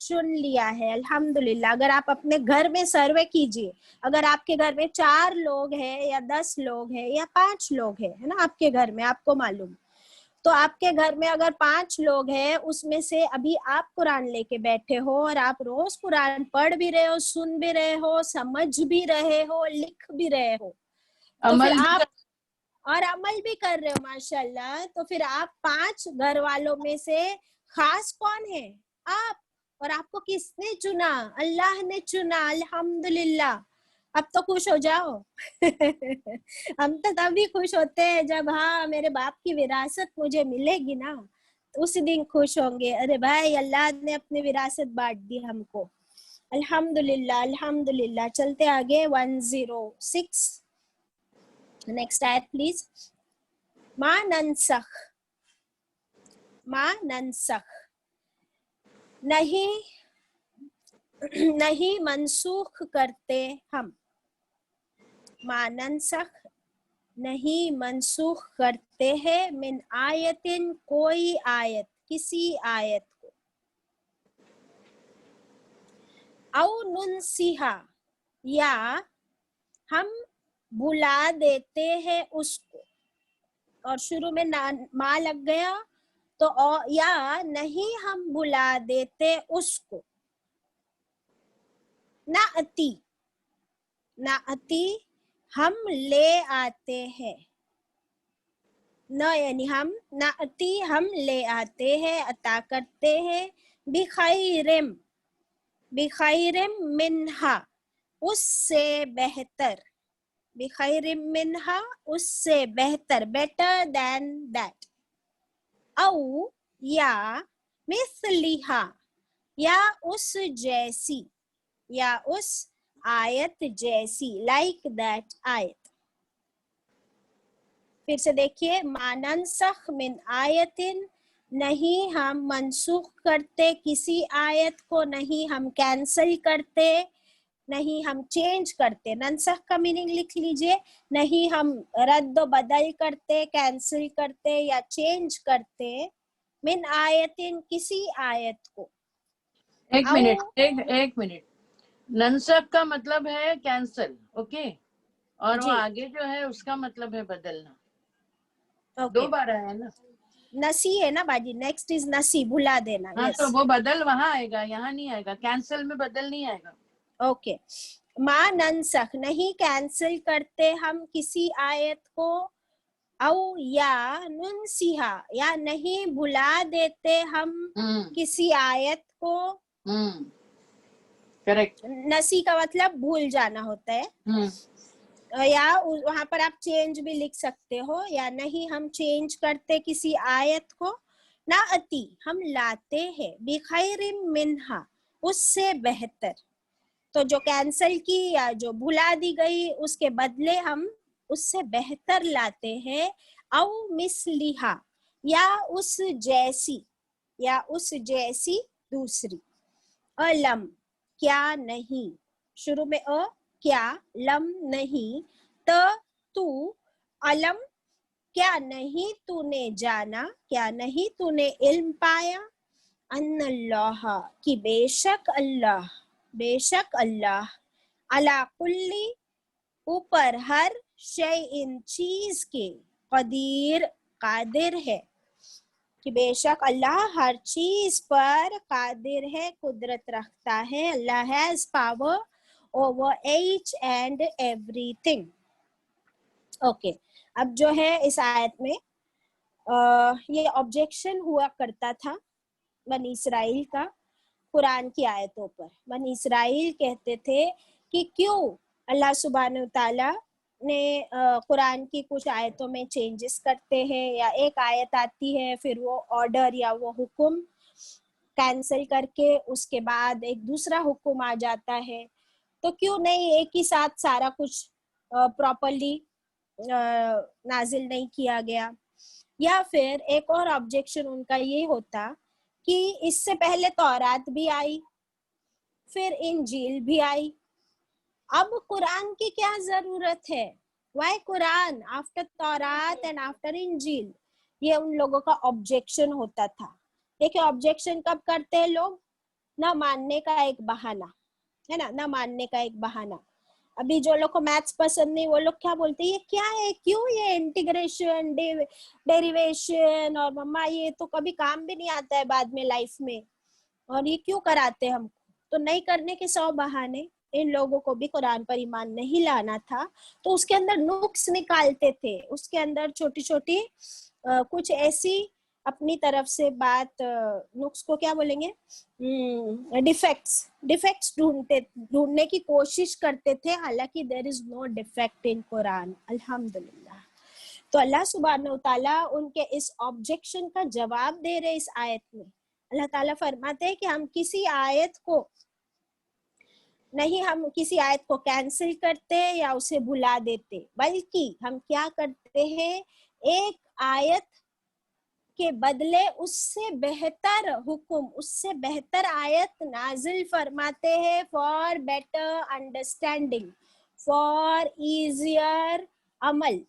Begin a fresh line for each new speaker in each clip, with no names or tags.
चुन लिया है, अल्हम्दुलिल्लाह। अगर आप अपने घर में सर्वे कीजिए, अगर आपके घर में 4 लोग हैं या 10 लोग हैं या 5 लोग हैं, है ना, आपके घर में, आपको मालूम, तो आपके घर में अगर 5 लोग हैं, उसमें से अभी आप कुरान लेके बैठे हो और आप रोज कुरान पढ़ भी रहे हो, सुन भी रहे हो, समझ भी रहे हो, लिख भी रहे हो, तो फिर आप और अमल भी कर रहे हो माशाल्लाह, तो फिर आप 5 घर वालों में से खास कौन है? आप। और आपको किसने चुना? अल्लाह ने चुना, अल्हम्दुलिल्लाह। अब तो खुश हो जाओ। हम तो तभी खुश होते हैं जब हाँ मेरे बाप की विरासत मुझे मिलेगी ना, तो उसी दिन खुश होंगे। अरे भाई अल्लाह ने अपनी विरासत बांट दी हमको, अल्हम्दुलिल्लाह अल्हम्दुलिल्लाह। चलते आगे 106 नेक्स्ट आयत प्लीज। मा नंसख, मा नंसख, नहीं नहीं मनसूख करते हम, मा नंसख नहीं मनसूख करते हैं, मिन आयतिन कोई आयत, किसी आयत को, औ नुनसिहा या हम भुला देते हैं उसको, और शुरू में मा लग गया तो या नहीं हम भुला देते उसको, ना अति, ना अति हम ले आते हैं, न यानी हम, ना अति हम ले आते हैं, अता करते हैं, बिखैरिम, बिखैरिम मिन्हा उससे बेहतर, बिखैरिम मिन्हा उससे बेहतर, बेटर देन दैट, औ या मिस्लिहा या उस जैसी, या उस आयत जैसी, लाइक दैट आयत। फिर से देखिए, मानंसख मिन आयतिन, नहीं हम मनसूख करते किसी आयत को, नहीं हम कैंसिल करते, नहीं हम चेंज करते। नंसख का मीनिंग लिख लीजिए, नहीं हम रद्द बदल करते, कैंसिल करते या चेंज करते, मिन आयतिन किसी आयत को।
एक मिनट, नंसख का मतलब है कैंसल, ओके, और वो आगे जो है उसका मतलब है बदलना। दो बार है ना,
नसी है ना बाजी, नेक्स्ट इज नसी, भुला देना।
हाँ,
yes.
तो वो बदल वहां आएगा, यहाँ नहीं आएगा, कैंसल में बदल नहीं आएगा।
ओके, मा नंसख नहीं कैंसिल करते हम किसी आयत को, औ या नुनसिहा या नहीं भुला देते हम किसी आयत को।
करेक्ट।
नसी का मतलब भूल जाना होता है, या वहां पर आप चेंज भी लिख सकते हो, या नहीं हम चेंज करते किसी आयत को, ना अति हम लाते हैं, बिखैरिम मिन्हा उससे बेहतर, तो जो कैंसिल की या जो भुला दी गई उसके बदले हम उससे बेहतर लाते हैं, औ मिस्लिहा या उस जैसी, या उस जैसी दूसरी। अलम क्या नहीं, शुरू में अ क्या, लम नहीं, त तू, अलम क्या नहीं तूने जाना, क्या नहीं तूने इल्म पाया, अन्नल्लाह कि बेशक अल्लाह, बेशक अल्लाह, अला कुल्ली ऊपर हर शैइन चीज के, कदीर कादिर है, कि बेशक अल्लाह हर चीज पर कादिर है, कुदरत रखता है। Allah has power over each and everything. Okay, अब जो है इस आयत में ये ऑब्जेक्शन हुआ करता था बनी इसराइल का कुरान की आयतों पर। बनी इसराइल कहते थे कि क्यों अल्लाह सुब्हानहू तआला ने कुरान की कुछ आयतों में चेंजेस करते हैं, या एक आयत आती है फिर वो ऑर्डर या वो हुक्म कैंसिल करके उसके बाद एक दूसरा हुक्म आ जाता है, तो क्यों नहीं एक ही साथ सारा कुछ प्रॉपरली नाजिल नहीं किया गया। या फिर एक और ऑब्जेक्शन उनका ये होता कि इससे पहले तौरात भी आई, फिर इंजील भी आई, अब कुरान की क्या जरूरत है, Y Quran after Taurat and after इंजील, ये उन लोगों का ऑब्जेक्शन होता था। देखिए ऑब्जेक्शन कब करते हैं लोग, न मानने का एक बहाना है ना, न मानने का एक बहाना। अभी जो लोग को मैथ्स पसंद नहीं, वो लोग क्या बोलते हैं, ये क्या है, क्यों ये इंटीग्रेशन डेरिवेशन, और मम्मा ये तो कभी काम भी नहीं आता है बाद में लाइफ में, और ये क्यों कराते हैं हमको। तो नहीं करने के 100 बहाने। इन लोगों को भी कुरान पर ईमान नहीं लाना था, तो उसके अंदर नुक्स निकालते थे, उसके अंदर छोटी छोटी कुछ ऐसी अपनी तरफ से बात, नुक्स को क्या बोलेंगे, डिफेक्ट्स ढूंढने की कोशिश करते थे, हालांकि there is no defect in Quran, अल्हम्दुलिल्लाह। तो अल्लाह सुब्हानहू तआला उनके इस ऑब्जेक्शन का जवाब दे रहे इस आयत में। अल्लाह ताला फरमाते हैं कि हम किसी आयत को नहीं, हम किसी आयत को कैंसिल करते या उसे भुला देते, बल्कि हम क्या करते हैं, एक आयत के बदले उससे बेहतर हुक्म, उससे बेहतर आयत नाजिल फरमाते हैं, for better understanding, for easier Amal.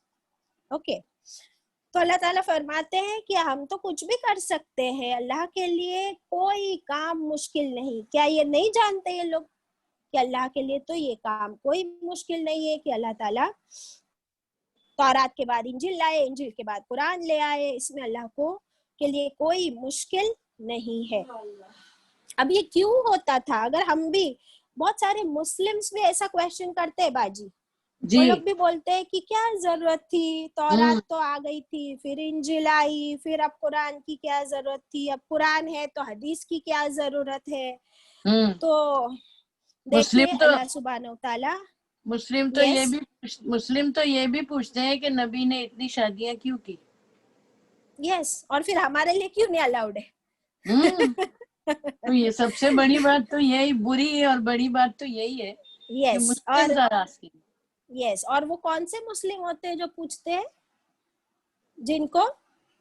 Okay, तो अल्लाह ताला फरमाते हैं कि हम तो कुछ भी कर सकते हैं, अल्लाह के लिए कोई काम मुश्किल नहीं। क्या ये नहीं जानते ये लोग कि अल्लाह के लिए तो ये काम कोई मुश्किल नहीं है, कि अल्लाह ताला तौरात के बाद इंजिल लाए, इंजिल के बाद कुरान ले आए, इसमें अल्लाह को के लिए कोई मुश्किल नहीं है। अब ये क्यों होता था, अगर हम भी, बहुत सारे मुस्लिम्स भी ऐसा क्वेश्चन करते हैं बाजी, वो लोग भी बोलते हैं कि क्या जरूरत थी, तौरात तो आ गई थी, फिर इंजिल आई, फिर अब कुरान की क्या जरूरत थी, अब कुरान है तो हदीस की क्या जरूरत है। तो देखिए अल्लाह सुब्हानहू तआला,
मुस्लिम तो ये भी पूछते हैं कि नबी ने इतनी शादियां क्यों की।
यस, और फिर हमारे लिए क्यों नहीं अलाउड है।
तो ये सबसे बड़ी बात तो यही, बुरी है और बड़ी बात तो यही है कि मुस्लिम नाराज की।
यस, और वो कौन से मुस्लिम होते हैं जो पूछते हैं, जिनको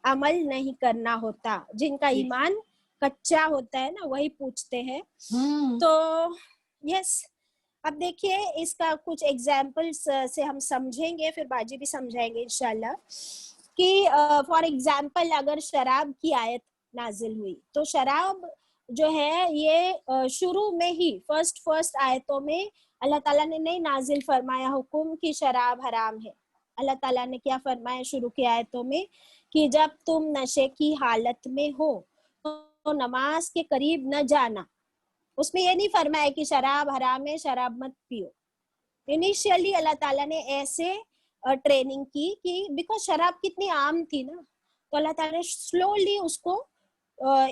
अमल नहीं करना होता, जिनका ईमान कच्चा होता है ना, वही पूछते हैं। तो यस, अब देखिए इसका कुछ एग्जाम्पल्स से हम समझेंगे, फिर बाजी भी समझाएंगे इंशाल्लाह, कि फॉर एग्जाम्पल अगर शराब की आयत नाजिल हुई, तो शराब जो है ये शुरू में ही फर्स्ट आयतों में अल्लाह ताला ने नहीं नाजिल फरमाया हुक्म कि शराब हराम है। अल्लाह ताला ने क्या फरमाया शुरू की आयतों में, कि जब तुम नशे की हालत में हो तो नमाज के करीब न जाना। उसमें ये नहीं फरमाया कि शराब हराम है, शराब मत पियो। इनिशियली अल्लाह ताला ने ऐसे ट्रेनिंग की कि बिकॉज शराब कितनी आम थी ना, तो अल्लाह ताला ने स्लोली उसको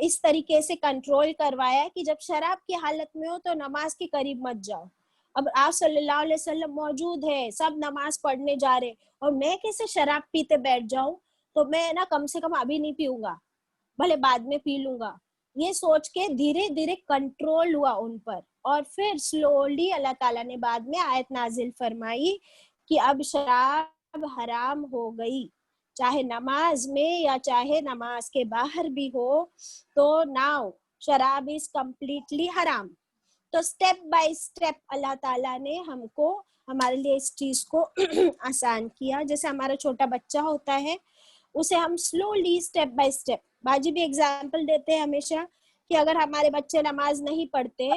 इस तरीके से कंट्रोल करवाया कि जब शराब की हालत में हो तो नमाज के करीब मत जाओ। अब आप सल्लल्लाहु अलैहि वसल्लम मौजूद है, सब नमाज पढ़ने जा रहे, और मैं कैसे शराब पीते बैठ जाऊं, तो मैं ना कम से कम अभी नहीं पीऊंगा, भले बाद में पी लूंगा, ये सोच के धीरे धीरे कंट्रोल हुआ उन पर। और फिर स्लोली अल्लाह ताला ने बाद में आयत नाजिल फरमाई कि अब शराब हराम हो गई, चाहे नमाज में या चाहे नमाज के बाहर भी हो, तो नाउ शराब इज कम्प्लीटली हराम। तो स्टेप बाय स्टेप अल्लाह ताला ने हमको, हमारे लिए इस चीज को आसान किया। जैसे हमारा छोटा बच्चा होता है, उसे हम स्लोली स्टेप बाय स्टेप, बाजी भी एग्जाम्पल देते हैं हमेशा कि अगर हमारे बच्चे नमाज नहीं पढ़ते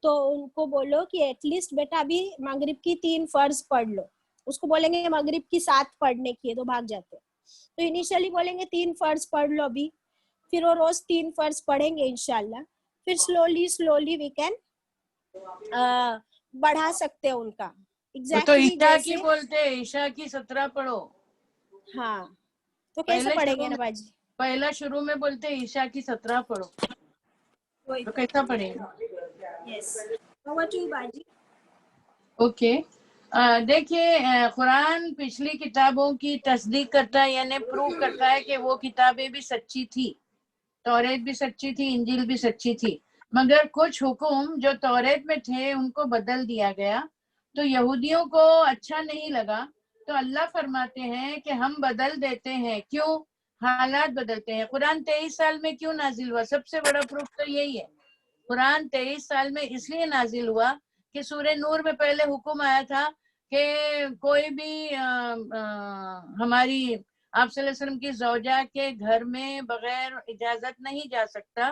तो उनको बोलो कि एटलीस्ट बेटा अभी मगरिब की 3 फर्ज पढ़ लो। उसको बोलेंगे मगरिब की 7 पढ़ने की है, तो भाग जाते हैं। तो इनिशियली बोलेंगे 3 फर्ज पढ़ लो अभी, फिर वो रोज 3 फर्ज पढ़ेंगे इंशाल्लाह, फिर स्लोली वी कैन बढ़ा सकते हैं उनका।
तो ईशा की बोलते हैं, ईशा की 17 पढ़ो।
हाँ, तो कैसे पढ़ेंगे ना बाजी?
पहला शुरू में बोलते हैं ईशा की 17 पढ़ो, तो कैसा पढ़ेगा?
यस, बाजी।
ओके, देखिए कुरान पिछली किताबों की तस्दीक करता है, यानी प्रूव करता है कि वो किताबें भी सच्ची थी, तौरेत भी सच्ची थी, इंजील भी सच्ची थी, मगर कुछ हुक्म जो तौरेत में थे उनको बदल दिया गया, तो यहूदियों को अच्छा नहीं लगा, तो अल्लाह फरमाते हैं कि हम बदल देते हैं। क्यों? हालात बदलते हैं। कुरान 23 साल में क्यों नाजिल हुआ? सबसे बड़ा प्रूफ तो यही है। कुरान 23 साल में इसलिए नाजिल हुआ कि सूरह नूर में पहले हुक्म आया था कि कोई भी हमारी आप सल्लल्लाहु अलैहि वसल्लम की ज़ौजा के घर में बगैर इजाजत नहीं जा सकता,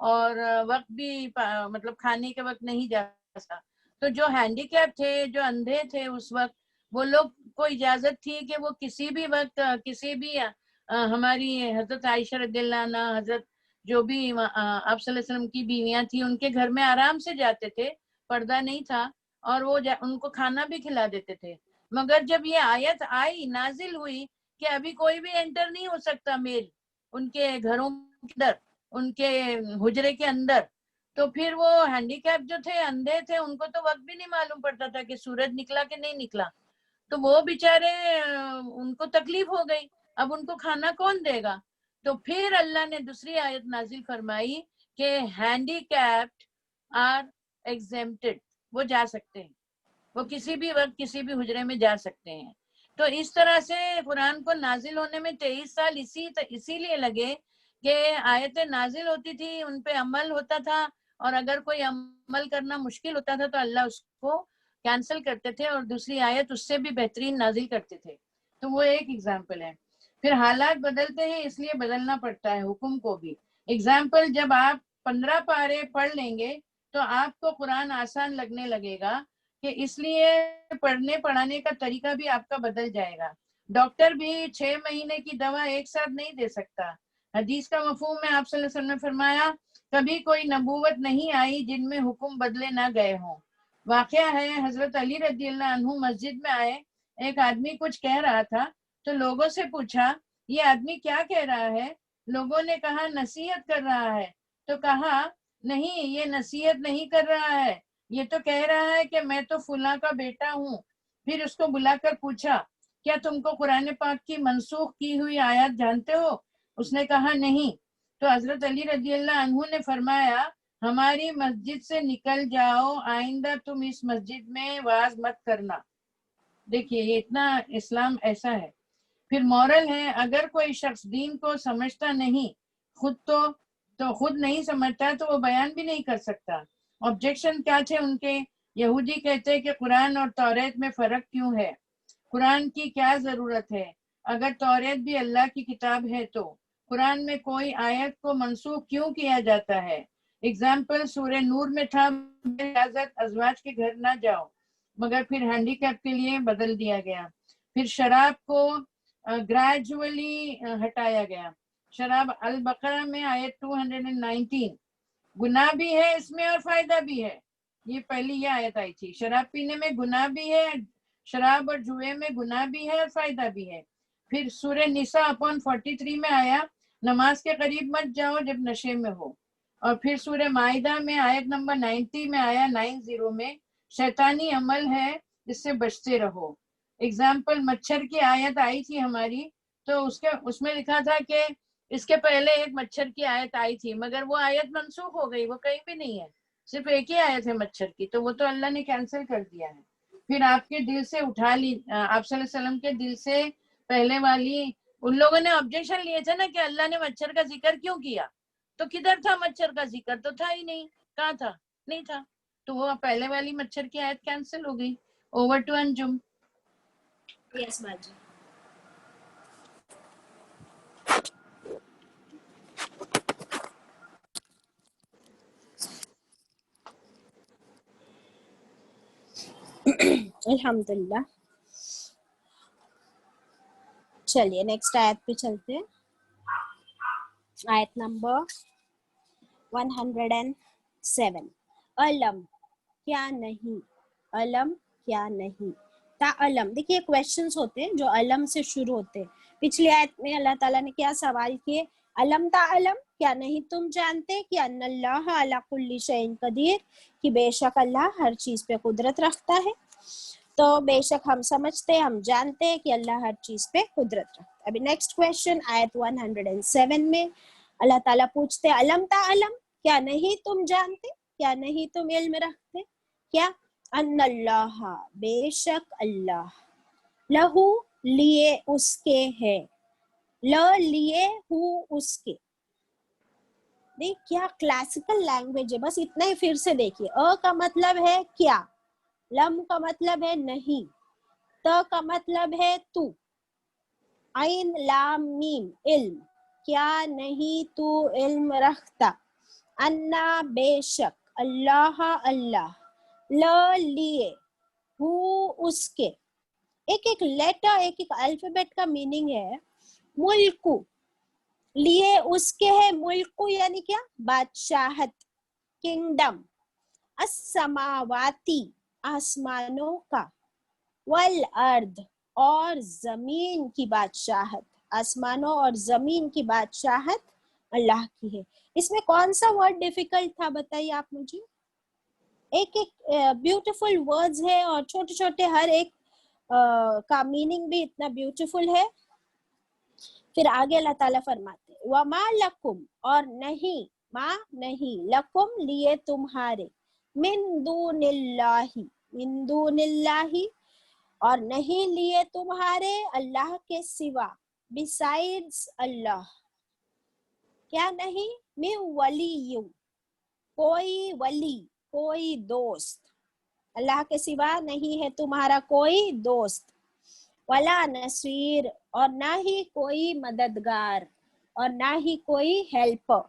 اور وقت بھی مطلب کھانے کے وقت نہیں جا سکتا. تو جو ہینڈی کیپ تھے، جو اندھے تھے اس وقت، وہ لوگ کو اجازت تھی کہ وہ کسی بھی وقت کسی بھی ہماری حضرت عائشہ رضی اللہ عنہ، حضرت جو بھی آپ صلی اللہ علیہ وسلم کی بیویاں تھیں ان کے گھر میں آرام سے جاتے تھے، پردہ نہیں تھا، اور وہ ان کو کھانا بھی کھلا دیتے تھے. مگر جب یہ آیت آئی، نازل ہوئی کہ ابھی کوئی بھی انٹر نہیں ہو سکتا میل ان کے گھروں کے اندر، ان کے حجرے کے اندر، تو پھر وہ ہینڈی کیپ جو تھے، اندھے تھے، ان کو تو وقت بھی نہیں معلوم پڑتا تھا کہ سورج نکلا کہ نہیں نکلا. تو وہ بیچارے ان کو تکلیف ہو گئی، اب ان کو کھانا کون دے گا؟ تو پھر اللہ نے دوسری آیت نازل فرمائی کہ ہینڈی کیپڈ آر ایگزیمپٹڈ، وہ جا سکتے ہیں، وہ کسی بھی وقت کسی بھی حجرے میں جا سکتے ہیں. تو اس طرح سے قرآن کو نازل ہونے میں 23 سال اسی لیے لگے کہ آیتیں نازل ہوتی تھی، ان پہ عمل ہوتا تھا، اور اگر کوئی عمل کرنا مشکل ہوتا تھا تو اللہ اس کو کینسل کرتے تھے اور دوسری آیت اس سے بھی بہترین نازل کرتے تھے. تو وہ ایک ایگزامپل ہے. پھر حالات بدلتے ہیں اس لیے بدلنا پڑتا ہے حکم کو بھی. ایگزامپل، جب آپ 15 پارے پڑھ لیں گے تو آپ کو قرآن آسان لگنے لگے گا، کہ اس لیے پڑھنے پڑھانے کا طریقہ بھی آپ کا بدل جائے گا. ڈاکٹر بھی 6 مہینے کی دوا ایک ساتھ نہیں دے سکتا. حدیث کا مفہوم میں آپ صلی اللہ علیہ وسلم نے فرمایا کبھی کوئی نبوت نہیں آئی جن میں حکم بدلے نہ گئے ہوں. واقعہ ہے حضرت علی رضی اللہ عنہ مسجد میں آئے، ایک آدمی کچھ کہہ رہا تھا تو لوگوں سے پوچھا یہ آدمی کیا کہہ رہا ہے؟ لوگوں نے کہا نصیحت کر رہا ہے. تو کہا نہیں، یہ نصیحت نہیں کر رہا ہے، یہ تو کہہ رہا ہے کہ میں تو فلاں کا بیٹا ہوں. پھر اس کو بلا کر پوچھا کیا تم کو قرآن پاک کی منسوخ کی ہوئی آیات جانتے ہو؟ اس نے کہا نہیں. تو حضرت علی رضی اللہ عنہ نے فرمایا ہماری مسجد سے نکل جاؤ، آئندہ تم اس مسجد میں واز مت کرنا. دیکھیے یہ اتنا اسلام ایسا ہے. پھر مورل ہے، اگر کوئی شخص دین کو سمجھتا نہیں، خود نہیں سمجھتا تو وہ بیان بھی نہیں کر سکتا. آبجیکشن کیا تھے ان کے؟ یہودی کہتے کہ قرآن اور توریت میں فرق کیوں ہے؟ قرآن کی کیا ضرورت ہے؟ اگر توریت بھی اللہ کی کتاب ہے تو قرآن میں کوئی آیت کو منسوخ کیوں کیا جاتا ہے؟ اگزامپل سورہ نور میں تھا اجازت ازواج کے گھر نہ جاؤ، مگر پھر ہینڈی کیپ کے لیے بدل دیا گیا. پھر شراب کو گریجولی ہٹایا گیا. شراب البقرہ میں آیت 219 گناہ بھی ہے اس میں اور فائدہ بھی ہے. یہ پہلی یہ آیت آئی تھی، شراب پینے میں گناہ بھی ہے، شراب اور جوئے میں گناہ بھی ہے اور فائدہ بھی ہے. پھر سورہ نساء اپون 43 میں آیا نماز کے قریب مت جاؤ جب نشے میں ہو. اور پھر سورہ مائدہ میں آیت نمبر 90 میں آیا 90 میں شیطانی عمل ہے اس سے بچتے رہو. اگزامپل مچھر کی آیت آئی تھی ہماری، تو اس میں لکھا تھا کہ اس کے پہلے ایک مچھر کی آیت آئی تھی، مگر وہ آیت منسوخ ہو گئی، وہ کہیں بھی نہیں ہے، صرف ایک ہی آیت ہے مچھر کی، تو وہ تو اللہ نے کینسل کر دیا ہے. پھر آپ کے دل سے اٹھا لی، آپ صلی اللہ علیہ وسلم کے دل سے پہلے والی، ان لوگوں نے آبجیکشن لیے تھے نا کہ اللہ نے مچھر کا ذکر کیوں کیا؟ تو کدھر تھا مچھر کا ذکر؟ تو تھا ہی نہیں. کہاں تھا؟ نہیں تھا. تو وہ پہلے والی مچھر کی آیت کینسل ہو گئی. اوور ٹو انجم.
یس باجی. الحمدللہ. چلیے نیکسٹ آیت پہ چلتے ہیں. آیت نمبر 107. علم کیا نہیں، علم کیا نہیں، تعلم. دیکھیے کویشچنز ہوتے ہیں جو علم سے شروع ہوتے ہیں. پچھلی آیت میں اللہ تعالیٰ نے کیا سوال کیے؟ علم تعلم، کیا نہیں تم جانتے کہ ان اللہ علی کل شیء قدیر، کہ بے شک اللہ ہر چیز پہ قدرت رکھتا ہے. تو بے شک ہم سمجھتے، ہم جانتے ہیں کہ اللہ ہر چیز پہ قدرت رکھتا ہے. ابھی نیکسٹ کویشچن آیت 107 میں اللہ تعالیٰ پوچھتے علم تعلم، کیا نہیں تم جانتے، کیا نہیں تم علم رکھتے؟ کیا؟ ان اللہ، بے شک اللہ، لہو لیے اس کے ہے، لیے ہو اس کے. دیکھ کیا کلاسیکل لینگویج ہے. بس اتنا ہی پھر سے دیکھیے. کا مطلب ہے کیا، لم کا مطلب ہے نہیں، کا مطلب ہے تو، عین لام میم علم، کیا نہیں تو علم رکھتا. अन्ना बेशक, अल्लाह अल्लाह, ल लिए, हु उसके, एक एक लेटर एक एक अल्फाबेट का मीनिंग है। मुल्कु लिए उसके है, मुल्कु यानी क्या, बादशाहत, किंगडम। अस्समावाती आसमानों का, वल अर्द और जमीन की बादशाहत, आसमानों और जमीन की बादशाहत अल्लाह की है। इसमें कौन सा वर्ड डिफिकल्ट था बताइए आप मुझे। एक एक ब्यूटीफुल वर्ड्स है और छोटे छोटे हर एक का मीनिंग भी इतना ब्यूटीफुल है। फिर आगे अल्लाह ताला फरमाते हैं वमा लकुम, और नहीं, मा नहीं, लकुम लिए तुम्हारे, मिन दूनिल्लाही, मिन दूनिल्लाही और नहीं लिए तुम्हारे अल्लाह के सिवा, बिसाइड्स अल्लाह, क्या नहीं, मिन वलीयु, कोई वली, कोई दोस्त, अल्लाह के सिवा नहीं है तुम्हारा कोई दोस्त। वला नसीर, और ना ही कोई मददगार, और ना ही कोई helper.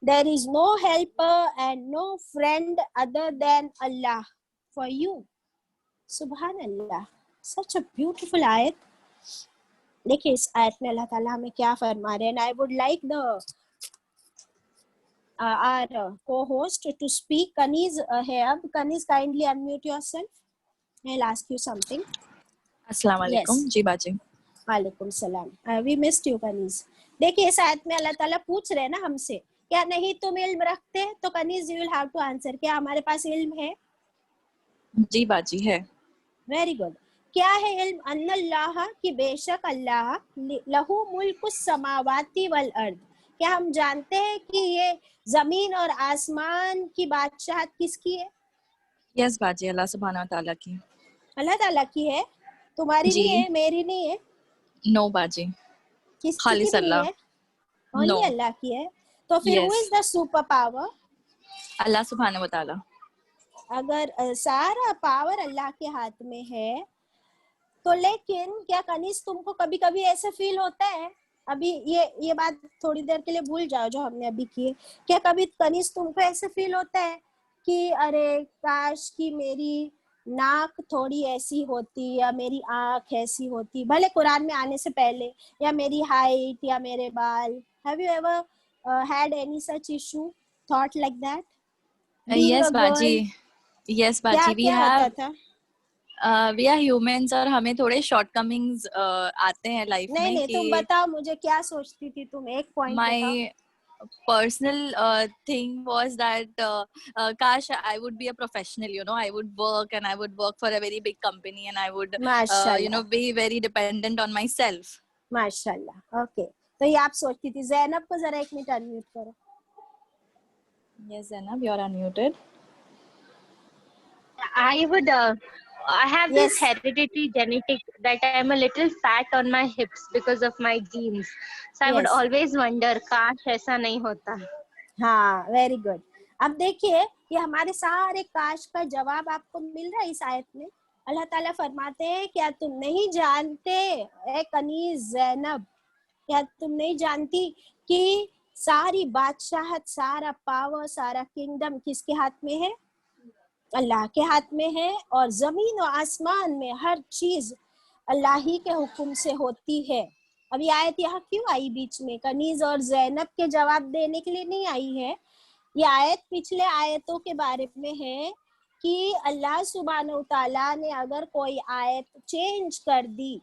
There is no helper and no friend other than Allah for you. Subhanallah, such a beautiful ayat. देखिए इस आयत में अल्लाह ताला हमें क्या फरमा रहे हैं। I would like the our co-host to speak. Kaniz here. Kaniz, kindly unmute yourself. I'll ask you something.
अस्सलाम वालेकुम।
Yes.
जी बाजी।
वालेकुम सलाम। We missed you, कनीज। देखिए इस आयत में अल्लाह ताला पूछ रहे हैं ना हमसे, क्या नहीं तुम इल्म रखते? तो Kaneez you will have to answer, क्या हमारे पास इल्म है?
जी बाजी है।
Very good. क्या है इल्म? अन्नल्लाह, कि बेशक अल्लाह, लहू मुल्कुस समावाती वल अर्द, क्या हम जानते हैं कि ये जमीन और आसमान की बादशाहत किसकी है?
यस बाजी, अल्लाह सुब्हानहू व तआला की।
अल्लाह ताला की है, तुम्हारी
जी।
नहीं है, मेरी नहीं है।
नो बाजी,
किसकी
खालिस
नहीं
अल्लाह।
है? Only
no.
अल्लाह की है। तो फिर who is the superpower?
Allah सुब्हानहू व तआला।
अगर सारा पावर अल्लाह के हाथ में है तो लेकिन क्या कनीज तुमको कभी कभी ऐसे फील होता है, अभी ये बात थोड़ी देर के लिए भूल जाओ जो हमने अभी की है, क्या कभी कनीज तुमको ऐसे फील होता है कि अरे काश कि मेरी नाक थोड़ी ऐसी होती या मेरी आंख ऐसी होती, भले कुरान में आने से पहले, या मेरी हाइट या मेरे बाल? Have you ever had any such issue, thought like that?
Yes बाजी, यस बाजी, we have, we are humans और हमें थोड़े शॉर्टकमिंग्स आते हैं लाइफ में।
नहीं, तुम बताओ मुझे क्या सोचती थी तुम, एक पॉइंट बताओ।
My personal thing was that kash I would be a professional, you know, I would work and I would work for a very big company and I would you know be very dependent on myself.
माशाल्लाह। Okay, तो ये आप सोचती थी। ज़ैनब को जरा एक minute unmute करो।
Yes Zainab, you are unmuted.
I have this hereditary genetic that I am a little fat on my hips because of my genes. So I would always wonder, काश ऐसा नहीं होता।
हाँ, वेरी गुड। अब देखिए ये हमारे सारे काश का जवाब आपको मिल रहा है इस आयत में। अल्लाह ताला फरमाते हैं क्या तुम नहीं जानते ए कनीज ज़ैनब, क्या तुम नहीं जानती कि सारी बादशाहत, सारा पावर, सारा किंगडम किसके हाथ में है? अल्लाह के हाथ में है। और जमीन और आसमान में हर चीज अल्लाह ही के हुक्म से होती है। अब ये आयत यहाँ क्यों आई बीच में? कनीज और ज़ैनब के जवाब देने के लिए नहीं आई है। ये आयत पिछले आयतों के बारे में है कि अल्लाह सुब्हानहू तआला ने अगर कोई आयत चेंज कर दी,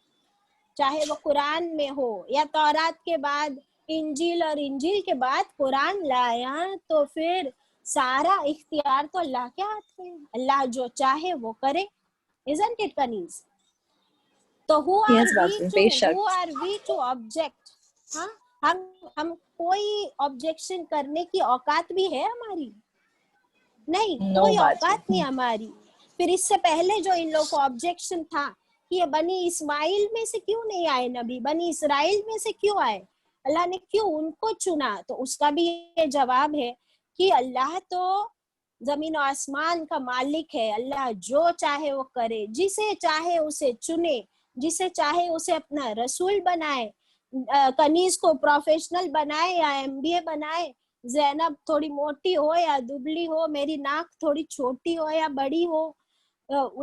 चाहे वो कुरान में हो या तौरात के बाद इंजील और इंजील के बाद कुरान लाया, तो फिर सारा इख्तियार तो अल्लाह के हाथ में है। अल्लाह जो चाहे वो करे। Isn't it, Kaniz? तो who are we to object? हाँ, हम कोई ऑब्जेक्शन करने की औकात भी है हमारी? नहीं, कोई औकात नहीं हमारी। फिर इससे पहले जो इन लोगों को ऑब्जेक्शन था कि ये बनी इस्माइल में से क्यों नहीं आए नबी, बनी इसराइल में से क्यों आए, अल्लाह ने क्यों उनको चुना? तो उसका भी ये जवाब है कि अल्लाह तो जमीन और आसमान का मालिक है। अल्लाह जो चाहे वो करे, जिसे चाहे उसे चुने, जिसे चाहे उसे अपना रसूल बनाए, कनीज को प्रोफेशनल बनाए या एमबीए बनाए, زینب تھوڑی موٹی ہو یا دبلی ہو, میری ناک تھوڑی چھوٹی ہو یا بڑی ہو,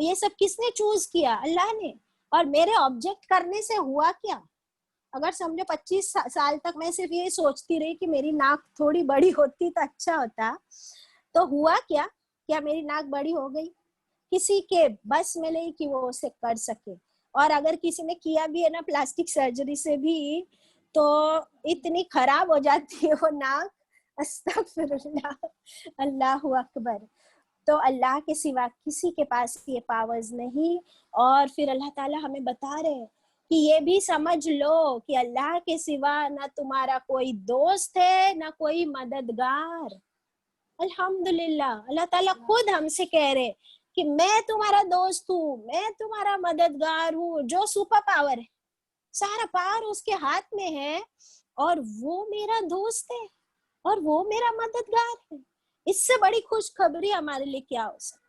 یہ سب کس نے چوز کیا؟ اللہ نے. اور میرے آبجیکٹ کرنے سے ہوا کیا؟ اگر سمجھو 25 سال تک میں صرف یہ سوچتی رہی کہ میری ناک تھوڑی بڑی ہوتی تو اچھا ہوتا, تو ہوا کیا؟ کیا میری ناک بڑی ہو گئی؟ کسی کے بس میں نہیں کہ وہ اسے کر سکے. اور اگر کسی نے کیا بھی ہے نا پلاسٹک سرجری سے بھی, تو اتنی خراب ہو جاتی ہے وہ ناک, استغفر اللہ, اللہ اکبر. تو اللہ کے سوا کسی کے پاس یہ پاورز نہیں. اور پھر اللہ تعالیٰ ہمیں بتا رہے ہیں کہ یہ بھی سمجھ لو کہ اللہ کے سوا نہ تمہارا کوئی دوست ہے نہ کوئی مددگار. الحمدللہ اللہ تعالیٰ خود ہم سے کہہ رہے کہ میں تمہارا دوست ہوں, میں تمہارا مددگار ہوں. جو سپر پاور ہے, سارا پاور اس کے ہاتھ میں ہے, اور وہ میرا دوست ہے اور وہ میرا مددگار ہے. اس سے بڑی خوشخبری ہمارے لیے کیا ہو سکتا ہے؟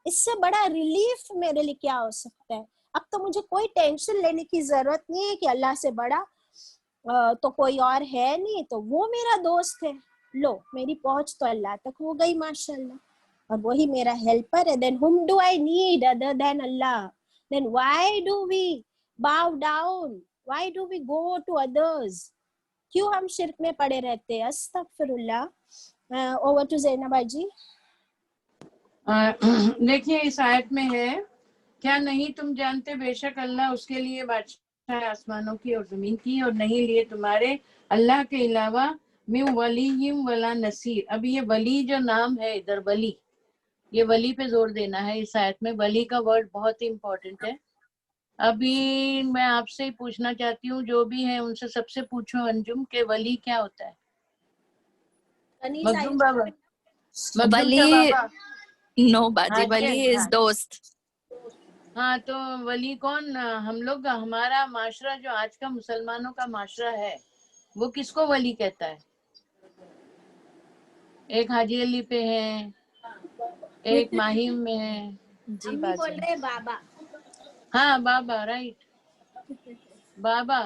اس سے بڑا ریلیف میرے لیے کیا ہو سکتا ہے؟ اب تو مجھے کوئی ٹینشن لینے کی ضرورت نہیں ہے کہ اللہ سے بڑا تو کوئی اور ہے نہیں, تو وہ میرا دوست ہے. لو میری پہنچ تو اللہ تک ہو گئی ماشاءاللہ, اور وہی میرا ہیلپر ہے. then whom do I need other than Allah? then why do we bow down? why do we go to others? کیوں ہم شرک میں پڑے رہتے ہیں؟ استغفر اللہ. اوور ٹو زینب جی.
دیکھیے اس آیت میں ہے, کیا نہیں تم جانتے بے شک اللہ اس کے لیے بادشاہ آسمانوں کی اور زمین کی, اور نہیں لیے تمہارے اللہ کے علاوہ من ولی ولا نصیر. اب یہ ولی جو نام ہے ادھر, ولی, یہ ولی پہ زور دینا ہے اس آیت میں. ولی کا ورڈ بہت ہی امپورٹنٹ ہے. ابھی میں آپ سے پوچھنا چاہتی ہوں, جو بھی ہے ان سے سب سے پوچھو انجم کہ ولی کیا ہوتا ہے؟ مخدوم بابا, مخدوم شاہ بابا.
نو باجی, ولی از دوست.
ہاں تو ولی کون؟ ہم لوگ, ہمارا معاشرہ جو آج کا مسلمانوں کا معاشرہ ہے وہ کس کو ولی کہتا ہے؟ ایک حاجی علی پہ ہے, ایک ماہیم میں ہے.
جی
بول
باجی,
رہے بابا.
ہاں بابا, رائٹ, بابا.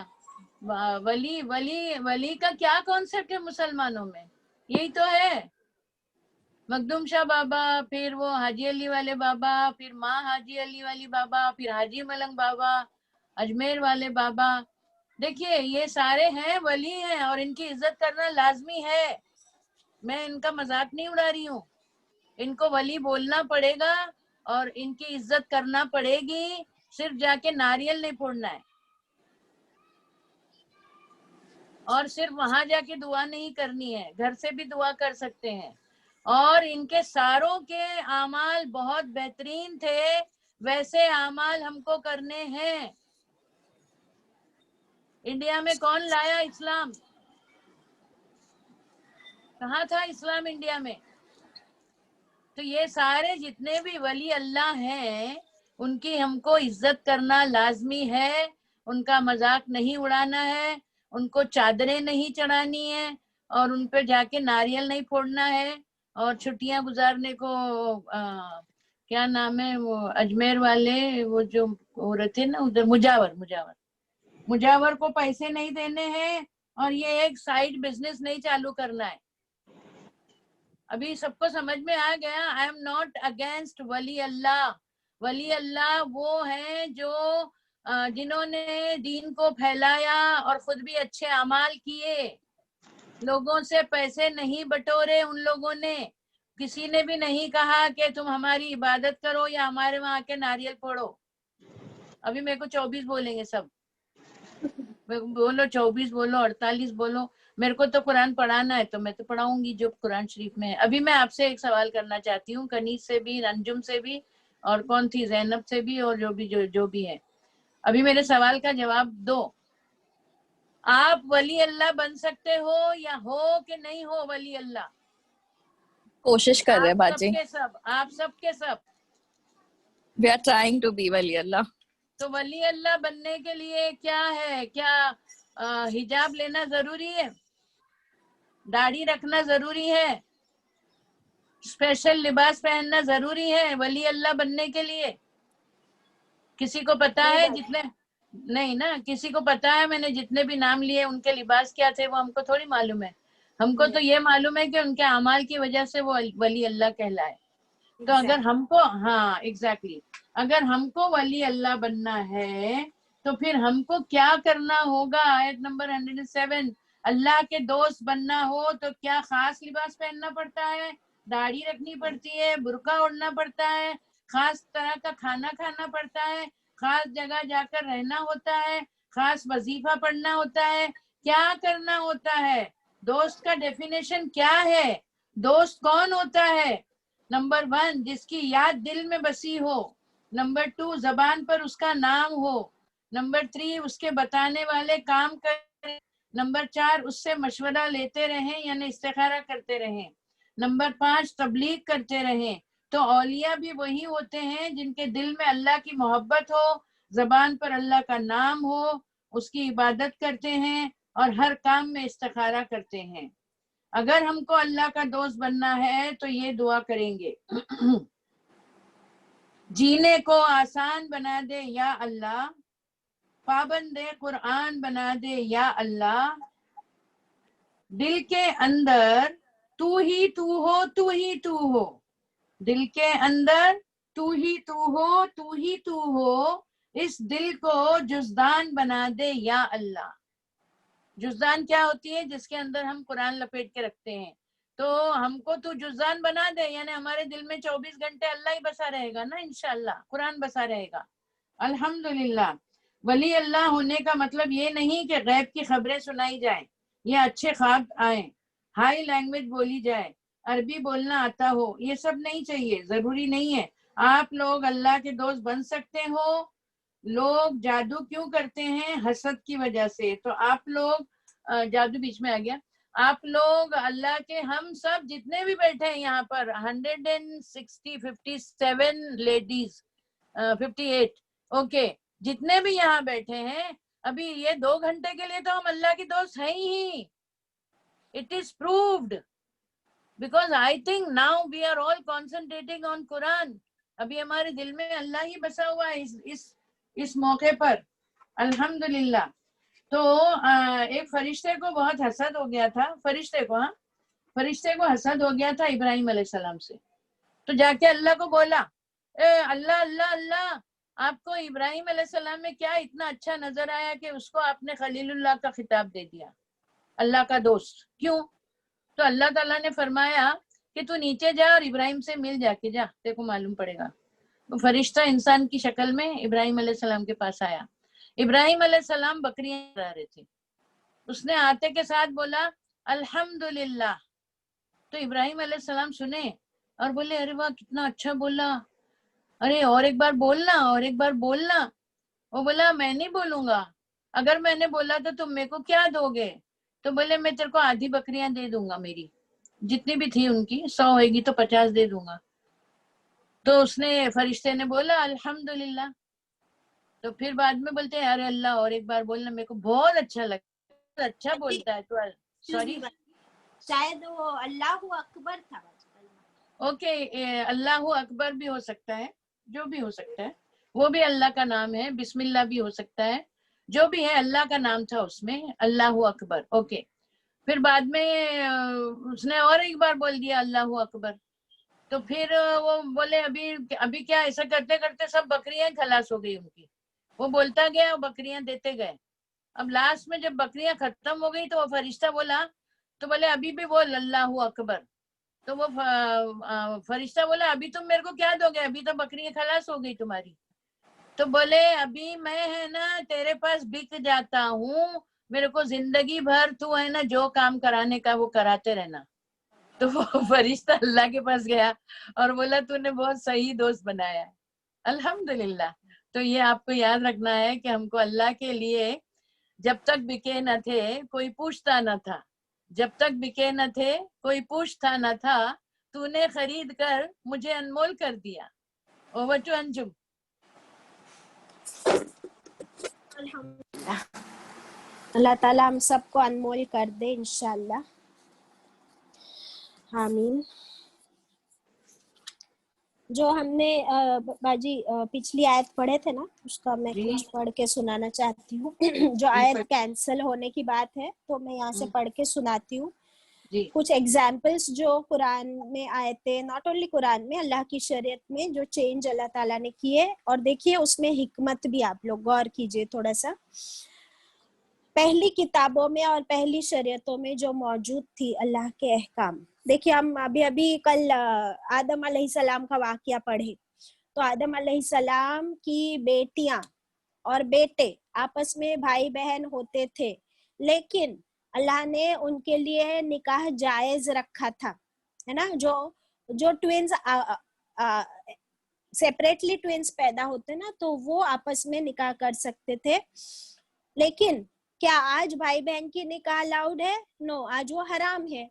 ولی ولی ولی کا کیا کانسیپٹ ہے مسلمانوں میں؟ یہی تو ہے, مخدوم شاہ بابا, پھر وہ حاجی علی والے بابا, پھر ماں حاجی علی والی بابا, پھر حاجی ملنگ بابا, اجمیر والے بابا. دیکھیے یہ سارے ہیں ولی ہیں, اور ان کی عزت کرنا لازمی ہے. میں ان کا مذاق نہیں اڑا رہی ہوں. ان کو ولی بولنا پڑے گا اور ان کی عزت کرنا پڑے گی. صرف جا کے ناریل نہیں پھوڑنا ہے, اور صرف وہاں جا کے دعا نہیں کرنی ہے, گھر سے بھی دعا کر سکتے ہیں. اور ان کے ساروں کے اعمال بہت بہترین تھے, ویسے اعمال ہم کو کرنے ہیں. انڈیا میں کون لایا اسلام؟ کہاں تھا اسلام انڈیا میں؟ تو یہ سارے جتنے بھی ولی اللہ ہیں ان کی ہم کو عزت کرنا لازمی ہے. ان کا مذاق نہیں اڑانا ہے, ان کو چادریں نہیں چڑھانی ہے, اور ان پہ جا کے ناریل نہیں پھوڑنا ہے. اور چھٹیاں گزارنے کو کیا نام ہے وہ اجمیر والے, وہ جو ہو رہے تھے نا ادھر, مجاور کو پیسے نہیں دینے ہیں, اور یہ ایک سائیڈ بزنس نہیں چالو کرنا ہے. ابھی سب کو سمجھ میں آ گیا. آئی ایم ناٹ اگینسٹ ولی اللہ. ولی اللہ وہ ہیں جو جنہوں نے دین کو پھیلایا اور خود بھی اچھے اعمال کیے. لوگوں سے پیسے نہیں بٹورے ان لوگوں نے. کسی نے بھی نہیں کہا کہ تم ہماری عبادت کرو یا ہمارے وہاں کے ناریل پھوڑو. ابھی میرے کو 24 بولیں گے سب, بولو 24 بولو 48 بولو, میرے کو تو قرآن پڑھانا ہے تو میں تو پڑھاؤں گی جو قرآن شریف میں ہے. ابھی میں آپ سے ایک سوال کرنا چاہتی ہوں, کنیز سے بھی, انجم سے بھی, اور کون تھی زینب سے بھی, اور جو بھی ہے. ابھی میرے سوال کا جواب دو. آپ ولی اللہ بن سکتے ہو یا ہو کہ نہیں ہو ولی اللہ؟
کوشش کر رہے باجی,
آپ سب کے سب
we are trying to be ولی اللہ.
تو ولی اللہ بننے کے لیے کیا ہے؟ کیا حجاب لینا ضروری ہے؟ داڑھی رکھنا ضروری ہے؟ اسپیشل لباس پہننا ضروری ہے ولی اللہ بننے کے لیے؟ کسی کو پتا ہے؟ جتنے نہیں نا, کسی کو پتا ہے؟ میں نے جتنے بھی نام لیے ان کے لباس کیا تھے وہ ہم کو تھوڑی معلوم ہے. ہم کو تو یہ معلوم ہے کہ ان کے اعمال کی وجہ سے وہ ولی اللہ کہلائے. تو اگر ہم کو ایگزیکٹلی اگر ہم کو ولی اللہ بننا ہے تو پھر ہم کو کیا کرنا ہوگا؟ آیت نمبر 107. اللہ کے دوست بننا ہو تو کیا خاص لباس پہننا پڑتا ہے، داڑھی رکھنی پڑتی ہے، برقع اوڑھنا پڑتا ہے، خاص طرح کا کھانا کھانا پڑتا ہے، خاص جگہ جا کر رہنا ہوتا ہے، خاص وظیفہ پڑھنا ہوتا ہے، کیا کرنا ہوتا ہے؟ دوست کا ڈیفینیشن کیا ہے؟ دوست کون ہوتا ہے؟ نمبر 1 جس کی یاد دل میں بسی ہو، نمبر 2 زبان پر اس کا نام ہو، نمبر 3 اس کے بتانے والے کام کریں، نمبر 4 اس سے مشورہ لیتے رہیں یعنی استخارہ کرتے رہیں، نمبر 5 تبلیغ کرتے رہیں. تو اولیاء بھی وہی ہوتے ہیں جن کے دل میں اللہ کی محبت ہو، زبان پر اللہ کا نام ہو، اس کی عبادت کرتے ہیں اور ہر کام میں استخارہ کرتے ہیں. اگر ہم کو اللہ کا دوست بننا ہے تو یہ دعا کریں گے. جینے کو آسان بنا دے یا اللہ، پابند قرآن بنا دے یا اللہ، دل کے اندر تو ہی تو ہو، تو ہی تو ہو، دل کے اندر تو ہی تو ہو، تو ہی تو ہو، اس دل کو جزدان بنا دے یا اللہ. جزدان کیا ہوتی ہے؟ جس کے اندر ہم قرآن لپیٹ کے رکھتے ہیں. تو ہم کو تو جزدان بنا دے یعنی ہمارے دل میں 24 گھنٹے اللہ ہی بسا رہے گا نا، انشاءاللہ قرآن بسا رہے گا. الحمدللہ. ولی اللہ ہونے کا مطلب یہ نہیں کہ غیب کی خبریں سنائی جائیں یا اچھے خواب آئیں، ہائی لینگویج بولی جائے، عربی بولنا آتا ہو، یہ سب نہیں چاہیے، ضروری نہیں ہے. آپ لوگ اللہ کے دوست بن سکتے ہو. لوگ جادو کیوں کرتے ہیں؟ حسد کی وجہ سے. تو آپ لوگ جادو بیچ میں آ گیا. آپ لوگ اللہ کے، ہم سب جتنے بھی بیٹھے ہیں یہاں پر 57 لیڈیز 58 اوکے جتنے بھی یہاں بیٹھے ہیں ابھی یہ 2 گھنٹے کے لیے تو ہم اللہ کے دوست ہیں ہی. It is proved because I think now we are all concentrating on Quran. ابھی ہمارے دل میں اللہ ہی بسا ہوا ہے اس موقع پر. الحمدللہ. تو ایک فرشتے کو بہت حسد ہو گیا تھا، فرشتے کو حسد ہو گیا تھا ابراہیم علیہ السلام سے. تو جا کے اللہ کو بولا، اے اللہ اللہ اللہ، آپ کو ابراہیم علیہ السلام میں کیا اتنا اچھا نظر آیا کہ اس کو آپ نے خلیل اللہ کا خطاب دے دیا، اللہ کا دوست؟ کیوں؟ تو اللہ تعالیٰ نے فرمایا کہ تو نیچے جا اور ابراہیم سے مل، جا کے جا، تیرے کو معلوم پڑے گا. تو فرشتہ انسان کی شکل میں ابراہیم علیہ السلام کے پاس آیا. ابراہیم علیہ السلام بکریاں چرا رہے تھے. اس نے آتے کے ساتھ بولا الحمدللہ. تو ابراہیم علیہ السلام سنے اور بولے ارے واہ کتنا اچھا بولا، ارے اور ایک بار بولنا، اور ایک بار بولنا. وہ بولا میں نہیں بولوں گا، اگر میں نے بولا تو تم میرے کو کیا دو گے؟ تو بولے میں تیرے کو آدھی بکریاں دے دوں گا، میری جتنی بھی تھی ان کی 100 ہوئے گی تو 50 دے دوں گا. تو اس نے فرشتے نے بولا الحمدللہ. تو پھر بعد میں بولتے ہیں ارے اللہ اور ایک بار بولنا، میرے کو بہت اچھا لگتا، اچھا بولتا ہے. تو سوری
شاید وہ اللہ اکبر تھا.
اوکے اللہ اکبر بھی ہو سکتا ہے، جو بھی ہو سکتا ہے، وہ بھی اللہ کا نام ہے. بسم اللہ بھی ہو سکتا ہے، جو بھی ہے اللہ کا نام تھا اس میں، اللہ اکبر. اوکے. پھر بعد میں اس نے اور ایک بار بول دیا اللہ اکبر. تو پھر وہ بولے ابھی کیا؟ ایسا کرتے کرتے سب بکریاں خلاص ہو گئی ان کی. وہ بولتا گیا، بکریاں دیتے گئے. اب لاسٹ میں جب بکریاں ختم ہو گئی تو وہ فرشتہ بولا، تو بولے ابھی بھی بول اللہ اکبر. تو وہ فرشتہ بولا ابھی تم میرے کو کیا دو گے؟ ابھی تو بکریاں خلاص ہو گئی تمہاری. تو بولے ابھی میں ہے نا تیرے پاس بک جاتا ہوں، میرے کو زندگی بھر تو ہے نا جو کام کرانے کا وہ کراتے رہنا. تو وہ فرشتہ اللہ کے پاس گیا اور بولا تو نے بہت صحیح دوست بنایا ہے. الحمدللہ. تو یہ آپ کو یاد رکھنا ہے کہ ہم کو اللہ کے لیے جب تک بکے نہ تھے کوئی پوچھتا نہ تھا، جب تک بکے نہ تھے کوئی پوچھتا نہ تھا، تو نے خرید کر مجھے انمول کر دیا. اوور ٹو انجم.
الحمدللہ. اللہ تعالیٰ ہم سب کو انمول کر دے انشاءاللہ. آمین. جو ہم نے باجی پچھلی آیت پڑھے تھے نا، اس کا میں کچھ پڑھ کے سنانا چاہتی ہوں. جو آیت کینسل ہونے کی بات ہے تو میں یہاں سے پڑھ کے سناتی ہوں. कुछ एग्जाम्पल्स जो कुरान में आए थे, नॉट ओनली कुरान में, अल्लाह की शरीयत में जो चेंज अल्लाह ताला ने किए, और देखिए उसमें हिकमत भी, आप लोग गौर कीजिए थोड़ा सा। पहली किताबों में और पहली शरीयतों में जो मौजूद थी अल्लाह के अहकाम, देखिए हम अभी कल आदम अलैहिस्सलाम का वाकया पढ़े, तो आदम अलैहिस्सलाम की बेटियां और बेटे आपस में भाई बहन होते थे, लेकिन अल्लाह ने उनके लिए निकाह जायज रखा था, है ना। जो ट्विंस सेपरेटली ट्विंस पैदा होते ना, तो वो आपस में निकाह कर सकते थे। लेकिन क्या आज भाई बहन की निकाह अलाउड है? नो, आज वो हराम है।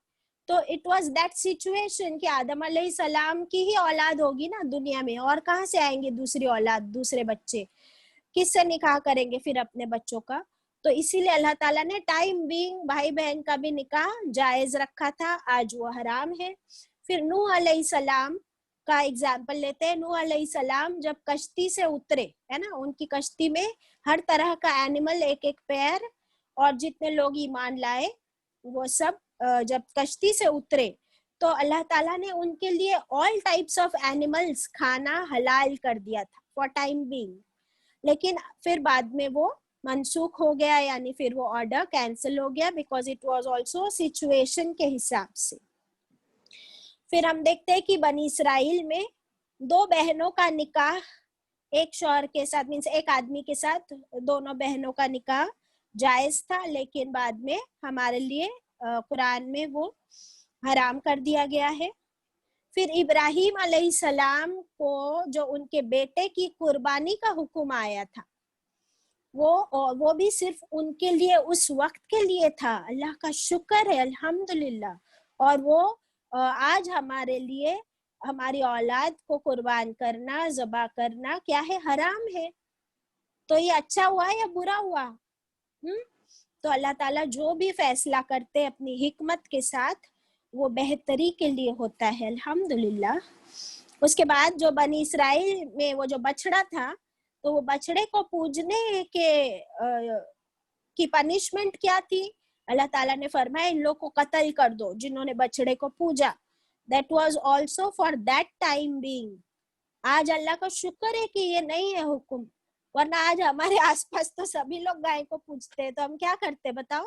तो इट वाज दैट सिचुएशन कि आदम अलैहिस्सलाम की ही औलाद होगी ना दुनिया में, और कहाँ से आएंगे दूसरी औलाद, दूसरे बच्चे, किससे निकाह करेंगे फिर अपने बच्चों का? तो इसीलिए अल्लाह ताला ने टाइम बीइंग भाई बहन का भी निकाह जायज रखा था, आज वो हराम है। फिर नूह अलैहिस्सलाम का एग्जाम्पल लेते हैं। नूह अलैहिस्सलाम जब कश्ती से उतरे, है ना, उनकी कश्ती में हर तरह का एनिमल, एक एक पैर, और जितने लोग ईमान लाए वो सब जब कश्ती से उतरे, तो अल्लाह ताला ने उनके लिए ऑल टाइप्स ऑफ एनिमल्स खाना हलाल कर दिया था फॉर टाइम बीइंग। लेकिन फिर बाद में वो मनसूख हो गया, यानी फिर वो ऑर्डर कैंसिल हो गया, because it was also situation के हिसाब से। फिर हम देखते हैं कि बनी इसराइल में 2 बहनों का निकाह एक शौहर के साथ, मीन्स एक आदमी के साथ दोनों बहनों का निकाह जायज था, लेकिन बाद में हमारे लिए कुरान में वो हराम कर दिया गया है। फिर इब्राहिम अलैहिस्सलाम को जो उनके बेटे की कुर्बानी का हुक्म आया था, वो भी सिर्फ उनके लिए उस वक्त के लिए था। अल्लाह का शुक्र है, अल्हम्दुलिल्लाह। और वो आज हमारे लिए, हमारी औलाद को कुर्बान करना, ज़बा करना क्या है? हराम है। तो ये अच्छा हुआ या बुरा हुआ? तो अल्लाह ताला जो भी फैसला करते अपनी हिकमत के साथ, वो बेहतरी के लिए होता है, अल्हम्दुलिल्लाह। उसके बाद जो बनी इसराइल में वो जो बछड़ा था, तो वो बछड़े को पूजने की पनिशमेंट क्या थी? अल्लाह ताला ने फरमाया इन लोग को कत्ल कर दो जिन्होंने बछड़े को पूजा। That was also for that time being. आज अल्लाह का शुक्र है कि ये नहीं है हुक्म, वरना आज हमारे आसपास तो सभी लोग गाय को पूजते हैं, तो हम क्या करते बताओ?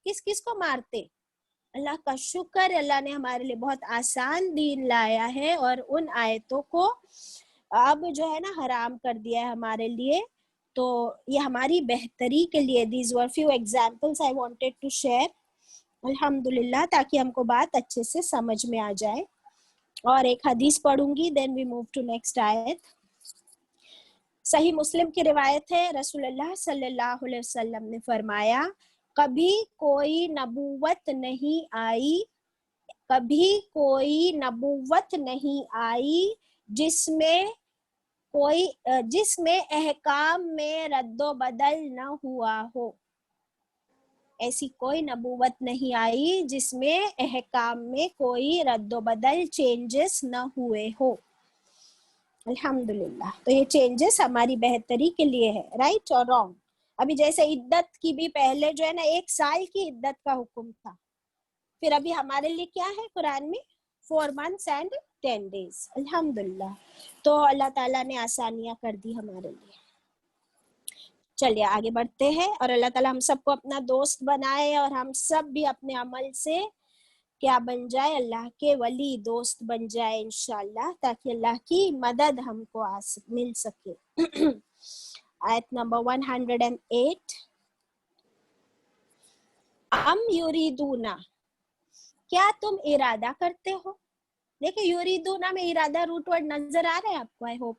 किस किस को मारते? अल्लाह का शुक्र, अल्लाह ने हमारे लिए बहुत आसान दीन लाया है, और उन आयतों को अब जो है ना हराम कर दिया है हमारे लिए। तो ये हमारी बेहतरी के लिए, these were few examples I wanted to share, अल्हम्दुलिल्लाह, ताकि हमको बात अच्छे से समझ में आ जाए। और एक हदीस पढ़ूंगी, then we move to next आयत। सही मुस्लिम की रिवायत है, रसूलुल्लाह सल्लल्लाहु अलैहि वसल्लम ने फरमाया, कभी कोई नबूवत नहीं आई, कभी कोई नबूवत नहीं आई जिसमें अहकाम में रद्दो बदल न हुआ हो। ऐसी कोई नबूवत नहीं आई जिसमें अहकाम में कोई रद्दो बदल, चेंजेस न हुए हो। अल्हम्दुलिल्लाह। तो ये चेंजेस हमारी बेहतरी के लिए है, राइट और रॉन्ग। अभी जैसे इद्दत की भी पहले जो है ना 1 साल की इद्दत का हुक्म था, फिर अभी हमारे लिए क्या है कुरान में? 4 months and 10 days। अल्हम्दुलिल्लाह। तो अल्लाह ताला ने आसानियां कर दी हमारे लिए। चलिए आगे बढ़ते हैं, और अल्लाह ताला हम सबको अपना दोस्त बनाए, और हम सब भी अपने अमल से क्या बन जाए? अल्लाह के वली दोस्त बन जाए इंशाल्लाह, ताकि अल्लाह की मदद हमको मिल सके। आयत नंबर 108। अम युरीदूना, क्या तुम इरादा करते हो? देखिए युरीदूना में इरादा रूट वर्ड नजर आ रहा है आपको? आई होप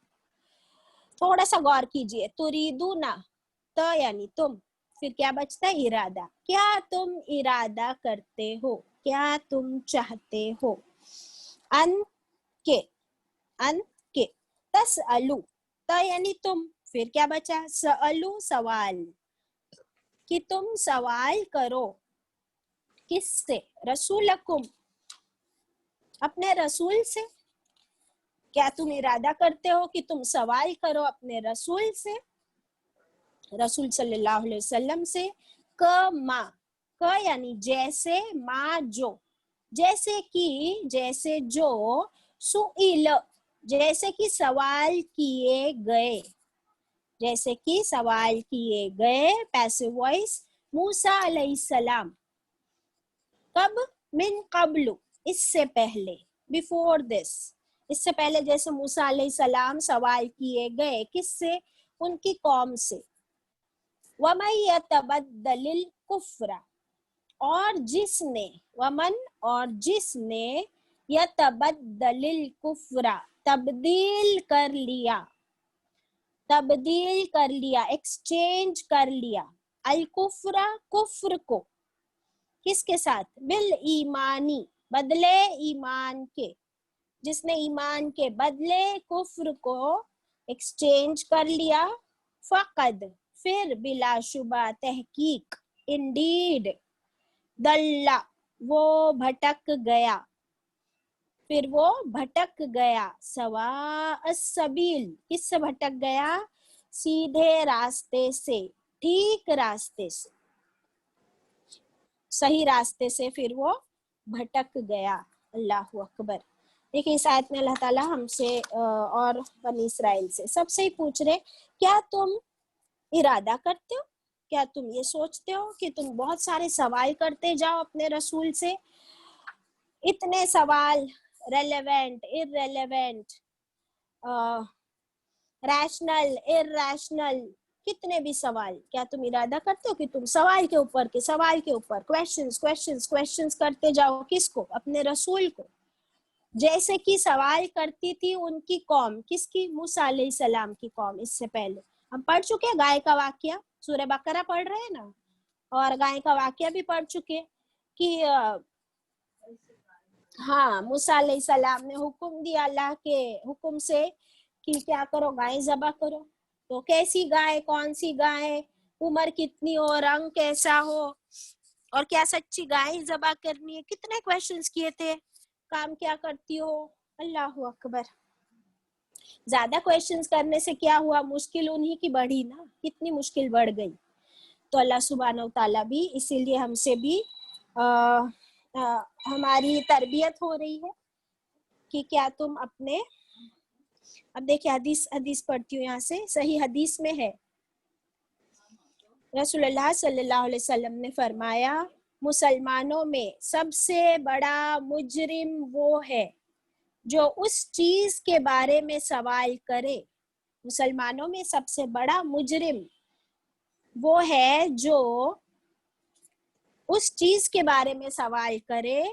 थोड़ा सा गौर कीजिए। तुरीदूना, तो यानी तुम, फिर क्या बचता है? इरादा। क्या तुम इरादा करते हो? क्या तुम चाहते हो? अन के तसअलु, त यानी तुम, फिर क्या बचा? सअलु, सवाल, कि तुम सवाल करो। किससे? रसूलकुम, अपने रसूल से। क्या तुम इरादा करते हो कि तुम सवाल करो अपने रसूल से, रसूल सल्लल्लाहु अलैहि वसल्लम से। क यानी जैसे, मा जो, जैसे जो, सुइल जैसे कि सवाल किए गए, जैसे कि सवाल किए गए, पैसिव वॉइस, मूसा अलैहिस्सलाम, कब, मिन कब्लु, इससे पहले, बिफोर दिस, इससे पहले जैसे मूसा अलैहिस्सलाम सवाल किए गए, किससे, उनकी कौम से, वमन यतबद्दलिल कुफ्रा, और जिसने, वमन और जिसने, यतबद्दलिल कुफ्रा, तब्दील कर लिया, तब्दील कर लिया, एक्सचेंज कर लिया, अल कुफ्रा, कुफ्र को, किसके साथ, बिल ईमानी, बदले ईमान के, जिसने ईमान के बदले कुफ्र को एक्सचेंज कर लिया, फकद, फिर बिलाशुबा, तहकीक, इंडीड, दल्ला, वो भटक गया, फिर वो भटक गया, सवा अस्सबील, किससे भटक गया, सीधे रास्ते से, ठीक रास्ते से, सही रास्ते से फिर वो भटक गया। अल्लाहु अकबर। देखिए इस आयत में अल्लाह ताला हमसे और बनी इस्राइल से सबसे ही पूछ रहे, क्या तुम इरादा करते हो, क्या तुम ये सोचते हो कि तुम बहुत सारे सवाल करते जाओ अपने रसूल से, इतने सवाल, रेलेवेंट, इररेलेवेंट, रैशनल, इररैशनल, कितने भी सवाल, क्या तुम इरादा करते हो कि तुम सवाल के ऊपर के सवाल के ऊपर क्वेश्चंस क्वेश्चंस क्वेश्चंस करते जाओ, किसको, अपने रसूल को, जैसे कि सवाल करती थी उनकी कौम, किसकी, मूसा अलैहिस्सलाम की कौम। इससे पहले हम पढ़ चुके हैं गाय का वाकया, सूरह बकरा पढ़ रहे हैं ना, और गाय का वाकया भी पढ़ चुके कि हाँ, मूसा अलैहिस्सलाम ने हुक्म दिया अल्लाह के हुक्म से कि क्या करो, गाय ज़बह करो। तो कैसी गाय, कौन सी गाय, उम्र कितनी हो, रंग कैसा हो, और क्या सच्ची गाय ज़बह करनी है, कितने क्वेश्चंस किए थे, काम क्या करती हो। अल्लाहु अकबर। ज्यादा क्वेश्चंस करने से क्या हुआ, मुश्किल उन्हीं की बढ़ी ना, कितनी मुश्किल बढ़ गई। तो अल्लाह सुब्हानहू ताला भी इसीलिए हमसे भी हमारी तरबियत हो रही है कि क्या तुम अपने, अब देखिए हदीस पढ़ती हूँ यहाँ से, सही हदीस में है, रसूलुल्लाह सल्लल्लाहु अलैहि वसल्लम ने फरमाया, मुसलमानों में सबसे बड़ा मुजरिम वो है जो उस चीज के बारे में सवाल करे। मुसलमानों में सबसे बड़ा मुजरिम वो है जो उस चीज के बारे में सवाल करे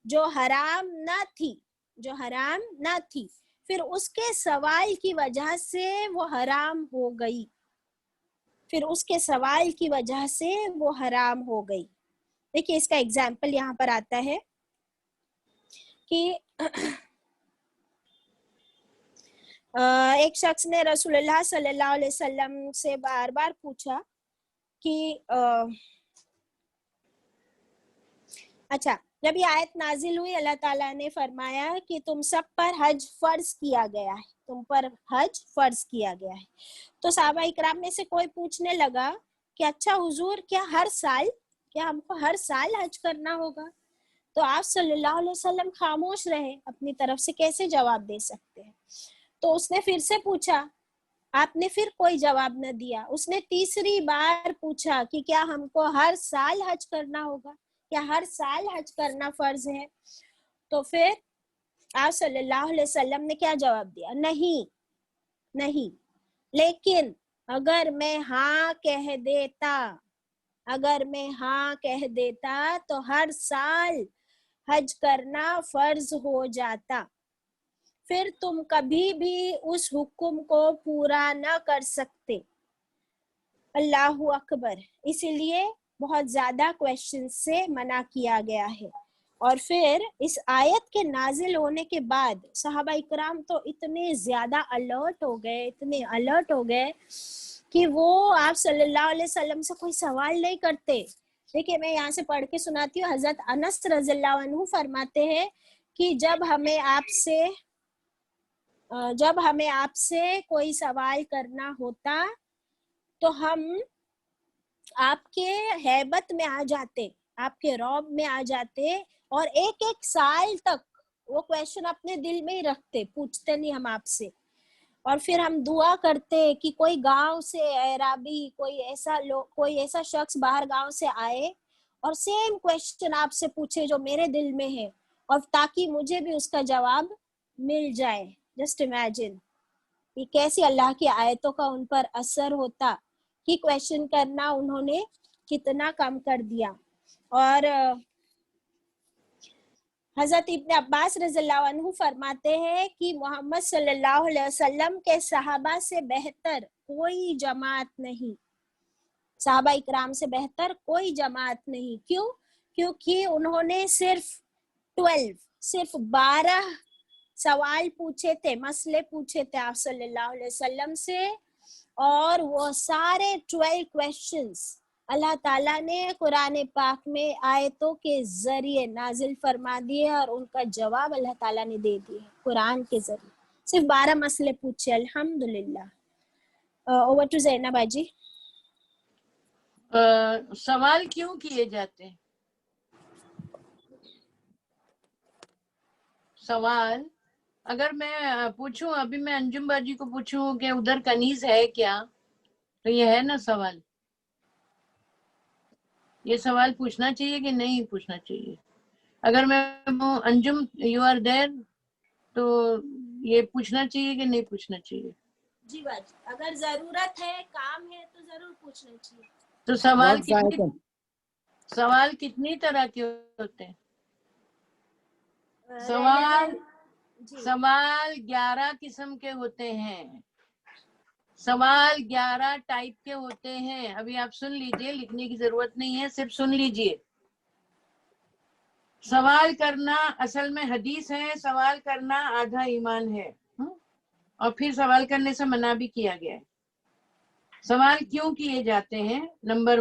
जो हराम ना थी, जो हराम ना थी, फिर उसके सवाल की वजह से वो हराम हो गई, फिर उसके सवाल की वजह से वो हराम हो गई। देखिए इसका एग्जाम्पल यहाँ पर आता है कि एक शख्स ने रसूलुल्लाह सल्लल्लाहु अलैहि वसल्लम से बार बार पूछा कि अच्छा, जब ये आयत नाजिल हुई अल्लाह ताला ने फरमाया कि तुम सब पर हज फर्ज किया गया है, तुम पर हज फर्ज किया गया है। तो सहाबा इकराम में से कोई पूछने लगा कि अच्छा हुजूर, क्या हर साल, क्या हमको हर साल हज करना होगा? तो आप सल्लल्लाहु अलैहि वसल्लम खामोश रहे, अपनी तरफ से कैसे जवाब दे सकते हैं। तो उसने फिर से पूछा, आपने फिर कोई जवाब न दिया। उसने तीसरी बार पूछा कि क्या हमको हर साल हज करना होगा, क्या हर साल हज करना फर्ज है? तो फिर आप सल्लल्लाहु अलैहि वसल्लम ने क्या जवाब दिया? नहीं, नहीं, लेकिन अगर मैं हाँ कह देता, अगर मैं हाँ कह देता तो हर साल हज करना फर्ज हो जाता, फिर तुम कभी भी उस हुक्म को पूरा न कर सकते। अल्लाहु अकबर। इसीलिए बहुत ज्यादा क्वेश्चन से मना किया गया है। और फिर इस आयत के नाजिल होने के बाद सहाबा इकराम तो इतने ज्यादा अलर्ट हो गए, इतने अलर्ट हो गए कि वो आप सल्लल्लाहु अलैहि वसल्लम से कोई सवाल नहीं करते। देखिए मैं यहाँ से पढ़ के सुनाती हूँ। हजरत अनस रज़ियल्लाहु अन्हु फरमाते हैं कि जब हमें आपसे कोई सवाल करना होता तो हम आपके हैबत में आ जाते, आपके रौब में आ जाते اور ایک ایک سال تک وہ کویشچن اپنے دل میں ہی رکھتے, پوچھتے نہیں ہم آپ سے. اور پھر ہم دعا کرتے کہ کوئی گاؤں سے عرابی, کوئی ایسا شخص باہر گاؤں سے آئے اور سیم کویشچن آپ سے پوچھے جو میرے دل میں ہے, اور تاکہ مجھے بھی اس کا جواب مل جائے. جسٹ امیجن کہ کیسی اللہ کی آیتوں کا ان پر اثر ہوتا, کہ کویشچن کرنا انہوں نے کتنا کم کر دیا. اور حضرت ابن عباس رضی اللہ عنہ فرماتے ہیں کہ محمد صلی اللہ علیہ وسلم کے صحابہ سے بہتر کوئی جماعت نہیں, صحابہ اکرام سے بہتر کوئی جماعت نہیں. کیوں؟ کیونکہ انہوں نے صرف 12 سوال پوچھے تھے, مسئلے پوچھے تھے آپ صلی اللہ علیہ وسلم سے, اور وہ سارے 12 کویشچنز اللہ تعالیٰ نے قرآن پاک میں آیتوں کے ذریعے نازل فرما دیے, اور ان کا جواب اللہ تعالیٰ نے دے دیے قرآن کے ذریعے. صرف 12 مسئلے پوچھے, الحمدللہ. اوور ٹو زینب باجی.
سوال کیوں کیے جاتے ہیں؟ سوال اگر میں پوچھوں, ابھی میں انجم باجی کو پوچھوں کہ ادھر کنیز ہے کیا, تو یہ ہے نا سوال. یہ سوال پوچھنا چاہیے کہ نہیں پوچھنا چاہیے؟ اگر میں انجم یو آر دیر, تو یہ پوچھنا چاہیے کہ نہیں پوچھنا چاہیے؟
جی باجی, اگر ضرورت ہے, کام ہے, تو ضرور پوچھنا چاہیے.
تو سوال کتنی طرح کے ہوتے ہیں؟ سوال 11 قسم کے ہوتے ہیں. سوال 11 ٹائپ کے ہوتے ہیں. ابھی آپ سن لیجئے, لکھنے کی ضرورت نہیں ہے, صرف سن لیجئے. سوال کرنا اصل میں حدیث ہے, سوال کرنا آدھا ایمان ہے, اور پھر سوال کرنے سے منع بھی کیا گیا ہے. سوال کیوں کیے جاتے ہیں؟ نمبر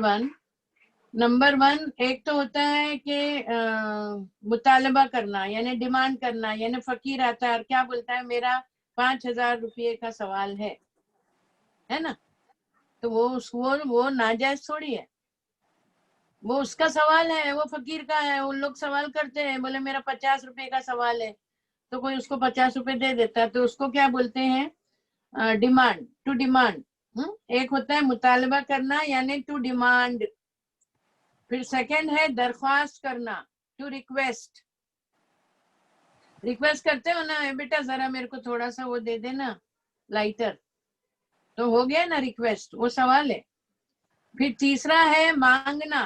ون ایک تو ہوتا ہے کہ مطالبہ کرنا, یعنی ڈیمانڈ کرنا, یعنی فقیر آتا ہے اور کیا بولتا ہے, میرا 5,000 روپے کا سوال ہے نا, تو وہ ناجائز تھوڑی ہے, وہ اس کا سوال ہے, وہ فقیر کا ہے. ان لوگ سوال کرتے ہیں, بولے میرا 50 روپے کا سوال ہے, تو کوئی اس کو 50 روپے دے دیتا ہے, تو اس کو کیا بولتے ہیں؟ Demand, to demand. ایک ہوتا ہے مطالبہ کرنا, یعنی ٹو ڈیمانڈ. پھر سیکنڈ ہے درخواست کرنا, ٹو ریکویسٹ. ریکویسٹ کرتے ہو نا, بیٹا ذرا میرے کو تھوڑا سا وہ دے دینا لائٹر, تو ہو گیا نا ریکویسٹ, وہ سوال ہے. پھر تیسرا ہے مانگنا,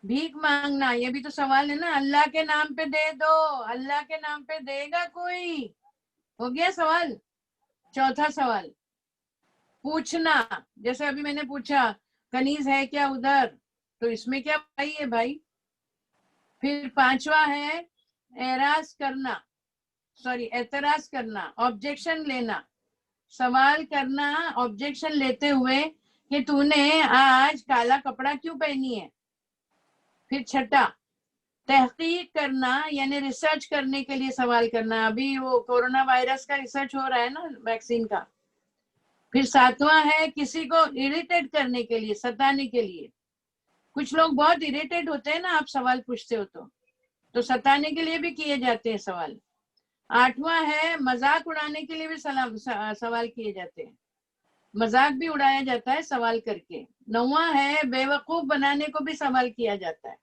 بھیک مانگنا, یہ بھی تو سوال ہے نا. اللہ کے نام پہ دے دو, اللہ کے نام پہ دے گا کوئی, ہو گیا سوال. چوتھا سوال پوچھنا, جیسے ابھی میں نے پوچھا کنیز ہے کیا ادھر, تو اس میں کیا بھائی ہے بھائی. پھر پانچواں ہے اعتراض کرنا, آبجیکشن لینا. سوال کرنا آبجیکشن لیتے ہوئے کہ تو نے آج کالا کپڑا کیوں پہنی ہے. پھر چھٹا تحقیق کرنا, یعنی ریسرچ کرنے کے لیے سوال کرنا. ابھی وہ کورونا وائرس کا ریسرچ ہو رہا ہے نا, ویکسین کا. پھر ساتواں ہے کسی کو اریٹیٹ کرنے کے لیے, ستانے کے لیے. کچھ لوگ بہت اریٹیٹ ہوتے ہیں نا, آپ سوال پوچھتے ہو تو ستانے کے لیے بھی کیے جاتے ہیں سوال. آٹھواں ہے مذاق اڑانے کے لیے بھی سوال کیے جاتے ہیں, مذاق بھی اڑایا جاتا ہے سوال کر کے. نواں ہے بے وقوف بنانے کو بھی سوال کیا جاتا ہے,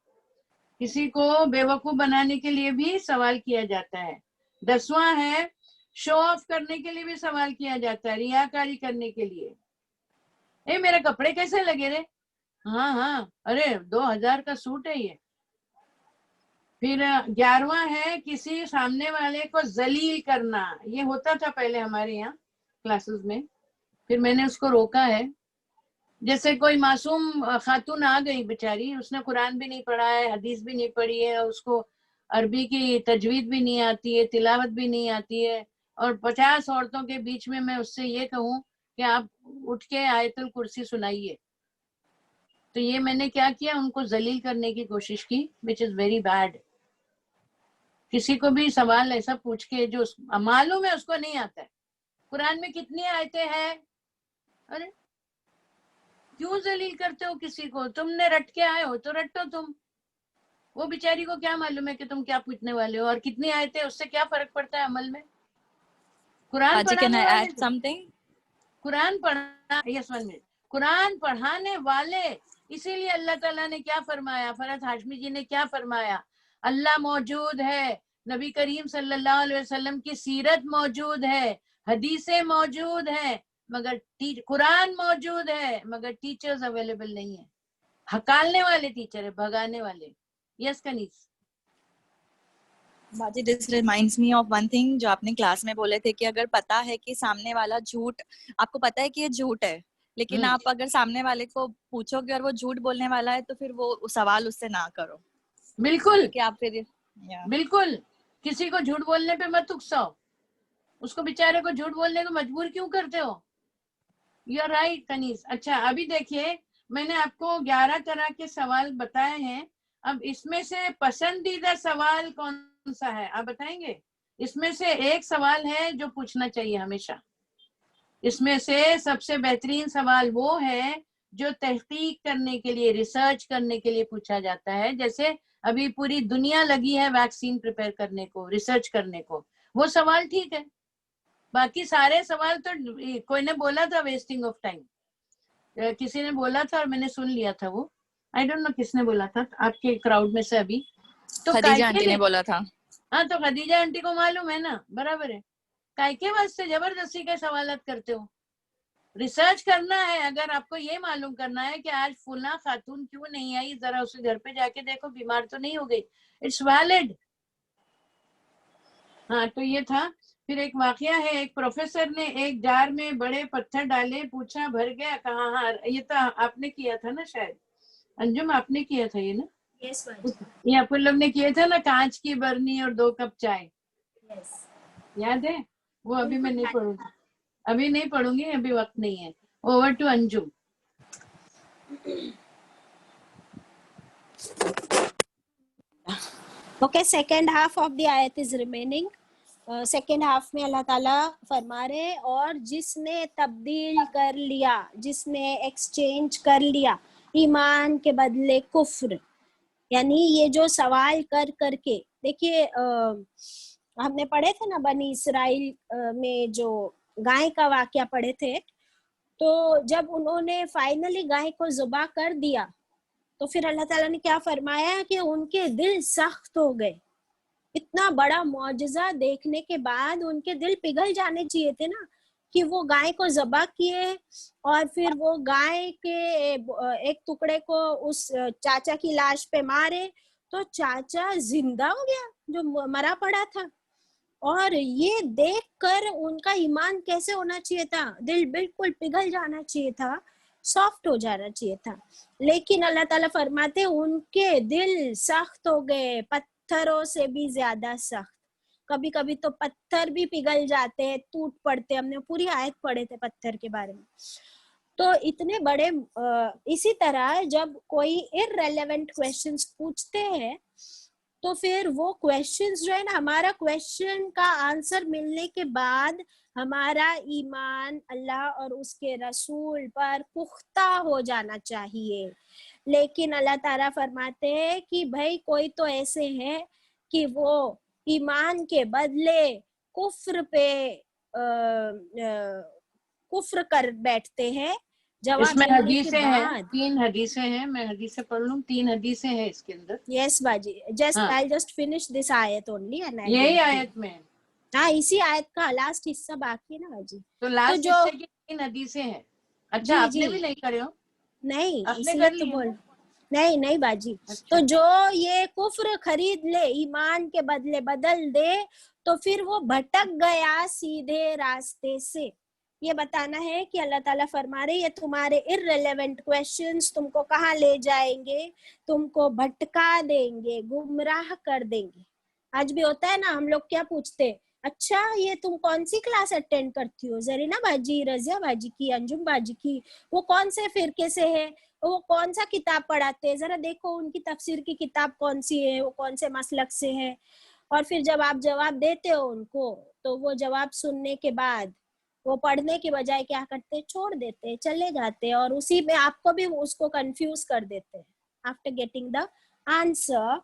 کسی کو بے وقوف بنانے کے لیے بھی سوال کیا جاتا ہے. 10واں ہے شو آف کرنے کے لیے بھی سوال کیا جاتا ہے, ریاکاری کرنے کے لیے. میرے کپڑے کیسے لگے رے, ہاں ارے 2,000 کا سوٹ ہے یہ. پھر 11واں ہے کسی سامنے والے کو ذلیل کرنا. یہ ہوتا تھا پہلے ہمارے یہاں کلاسز میں, پھر میں نے اس کو روکا ہے. جیسے کوئی معصوم خاتون آ گئی بیچاری, اس نے قرآن بھی نہیں پڑھا ہے, حدیث بھی نہیں پڑھی ہے, اس کو عربی کی تجوید بھی نہیں آتی ہے, تلاوت بھی نہیں آتی ہے, اور 50 عورتوں کے بیچ میں اس سے یہ کہوں کہ آپ اٹھ کے آیت الکرسی سنائیے, تو یہ میں نے کیا کیا, ان کو ذلیل کرنے کی کوشش کی, which is very bad. کسی کو بھی سوال ایسا پوچھ کے جو معلوم ہے اس کو نہیں آتا ہے, قرآن میں کتنی آیتیں ہیں, ارے کیوں ذلیل کرتے ہو کسی کو؟ تم نے رٹ کے آئے ہو تو رٹو تم, وہ بیچاری کو کیا معلوم ہے کہ تم کیا پوچھنے والے ہو اور کتنی آیتیں، اس سے کیا فرق پڑتا ہے عمل میں. قرآن پڑھانے والے، قرآن پڑھا، یس 1 منٹ، قرآن پڑھانے والے، اسی لیے اللہ تعالیٰ نے کیا فرمایا، فرحت ہاشمی جی نے کیا فرمایا، اللہ موجود ہے، نبی کریم صلی اللہ علیہ وسلم کی سیرت موجود ہے، حدیثیں موجود ہیں، مگر قرآن موجود ہے، مگر ٹیچرز اویلیبل نہیں ہیں. ہکالنے والے ٹیچر ہے، بھگانے والے. یس کنیز.
باجی this reminds me of one thing جو آپ نے کلاس میں بولے تھے کہ اگر پتا ہے کہ سامنے والا جھوٹ، آپ کو پتا ہے کہ یہ جھوٹ ہے، لیکن آپ اگر سامنے والے کو پوچھو گے اور وہ جھوٹ بولنے والا ہے تو پھر وہ سوال اس سے نہ کرو.
بالکل
کہ آپ پھر
بالکل کسی کو جھوٹ بولنے پہ مت اکساؤ، اس کو بیچارے کو جھوٹ بولنے کو مجبور کیوں کرتے ہو. You are right Kaneez. اچھا ابھی دیکھیے میں نے آپ کو 11 طرح کے سوال بتائے ہیں. اب اس میں سے پسندیدہ سوال کون سا ہے آپ بتائیں گے؟ اس میں سے ایک سوال ہے جو پوچھنا چاہیے ہمیشہ. اس میں سے سب سے بہترین سوال وہ ہے جو تحقیق کرنے کے لیے، ریسرچ کرنے کے لیے پوچھا جاتا ہے. جیسے ابھی پوری دنیا لگی ہے ویکسین پریپیئر کرنے کو، ریسرچ کرنے کو، وہ سوال ٹھیک ہے. باقی سارے سوال تو کوئی نے بولا تھا ویسٹنگ آف ٹائم، کسی نے بولا تھا اور میں نے سن لیا تھا، وہ آئی ڈونٹ نو کس نے بولا تھا آپ کے کراؤڈ میں سے ابھی. تو
خدیجہ آنٹی نے بولا تھا.
ہاں تو خدیجہ آنٹی کو معلوم ہے نا، برابر ہے. کائے کے واسطے زبردستی کے سوالات کرتے ہو؟ ریسرچ کرنا ہے. اگر آپ کو یہ معلوم کرنا ہے کہ آج فلاں خاتون کیوں نہیں آئی، ذرا اسے گھر پہ جا کے دیکھو بیمار تو نہیں ہو گئی. It's valid. ہاں تو یہ تھا. پھر ایک واقعہ ہے، ایک پروفیسر نے ایک جار میں بڑے پتھر ڈالے، پوچھا بھر گیا، کہاں؟ ہاں یہ تو آپ نے کیا تھا نا شاید، انجم آپ نے کیا تھا یہ نا. یہ آپ لوگ نے کیے تھا نا، کانچ کی برنی اور 2 کپ چائے، یاد ہے؟ وہ ابھی میں نہیں پڑھوں گی، ابھی نہیں پڑھوں گی، ابھی وقت نہیں ہے. Over to Anjum.
Okay, second half of the ayat is remaining. Second half میں اللہ تعالیٰ فرما رہے اور جس نے تبدیل کر لیا، جس نے ایکسچینج کر لیا ایمان کے بدلے کفر، یعنی یہ جو سوال کر کر کے دیکھیے ہم نے پڑھے تھے نا بنی اسرائیل میں جو گائے کا واقعہ پڑھے تھے، تو جب انہوں نے فائنلی گائے کو ذبح کر دیا تو پھر اللہ تعالیٰ نے کیا فرمایا کہ ان کے دل سخت ہو گئے. اتنا بڑا معجزہ دیکھنے کے بعد ان کے دل پگھل جانے چاہیے تھے نا، کہ وہ گائے کو ذبح کیے اور پھر وہ گائے کے ایک ٹکڑے کو اس چاچا کی لاش پہ مارے تو چاچا زندہ ہو گیا جو مرا پڑا تھا. اور یہ دیکھ کر ان کا ایمان کیسے ہونا چاہیے تھا، دل بالکل پگھل جانا چاہیے تھا، سافٹ ہو جانا چاہیے تھا. لیکن اللہ تعالیٰ فرماتے ان کے دل سخت ہو گئے، پتھروں سے بھی زیادہ سخت. کبھی کبھی تو پتھر بھی پگھل جاتے ہیں، ٹوٹ پڑتے. ہم نے پوری آیت پڑھے تھے پتھر کے بارے میں. تو اتنے بڑے اسی طرح جب کوئی irrelevant questions پوچھتے ہیں تو پھر وہ questions جو ہے نا، ہمارا question کا آنسر ملنے کے بعد ہمارا ایمان اللہ اور اس کے رسول پر پختہ ہو جانا چاہیے. لیکن اللہ تعالیٰ فرماتے ہیں کہ بھائی کوئی تو ایسے ہیں کہ وہ ایمان کے بدلے کفر پہ کفر کر بیٹھتے ہیں.
اس میں حدیثیں ہیں، 3 حدیثیں ہیں، میں حدیثیں پڑھ لوں. 3 حدیثیں ہیں اس کے اندر.
یس باجی، I'll just finish this آیت only and I'll
یہی آیت میں
ہاں اسی آیت کا لاسٹ حصہ باقی ہے نا باجی.
تو لاسٹ حصے کی 3 حدیثیں ہیں. اچھا آپ نے بھی نہیں کرے ہو؟
نہیں اس لیے تو بول نہیں باجی. تو جو یہ کفر خرید لے ایمان کے بدلے بدل دے تو پھر وہ بھٹک گیا سیدھے راستے سے. یہ بتانا ہے کہ اللہ تعالیٰ فرما رہے یہ تمہارے irrelevant questions تم کو کہاں لے جائیں گے، تم کو بھٹکا دیں گے، گمراہ کر دیں گے. آج بھی ہوتا ہے نا، ہم لوگ کیا پوچھتے، اچھا یہ تم کون سی کلاس اٹینڈ کرتی ہو، زرینہ باجی، رضیہ باجی کی، انجم باجی کی، وہ کون سے فرقے سے ہے، وہ کون سا کتاب پڑھاتے ہیں، ذرا دیکھو ان کی تفسیر کی کتاب کون سی ہے، وہ کون سے مسلک سے ہے. اور پھر جب آپ جواب دیتے ہو ان کو تو وہ جواب سننے کے بعد وہ پڑھنے کے بجائے کیا کرتے، چھوڑ دیتے، چلے جاتے اور اسی میں آپ کو بھی اس کو کنفیوز کر دیتے. آفٹر گیٹنگ دا आंसर,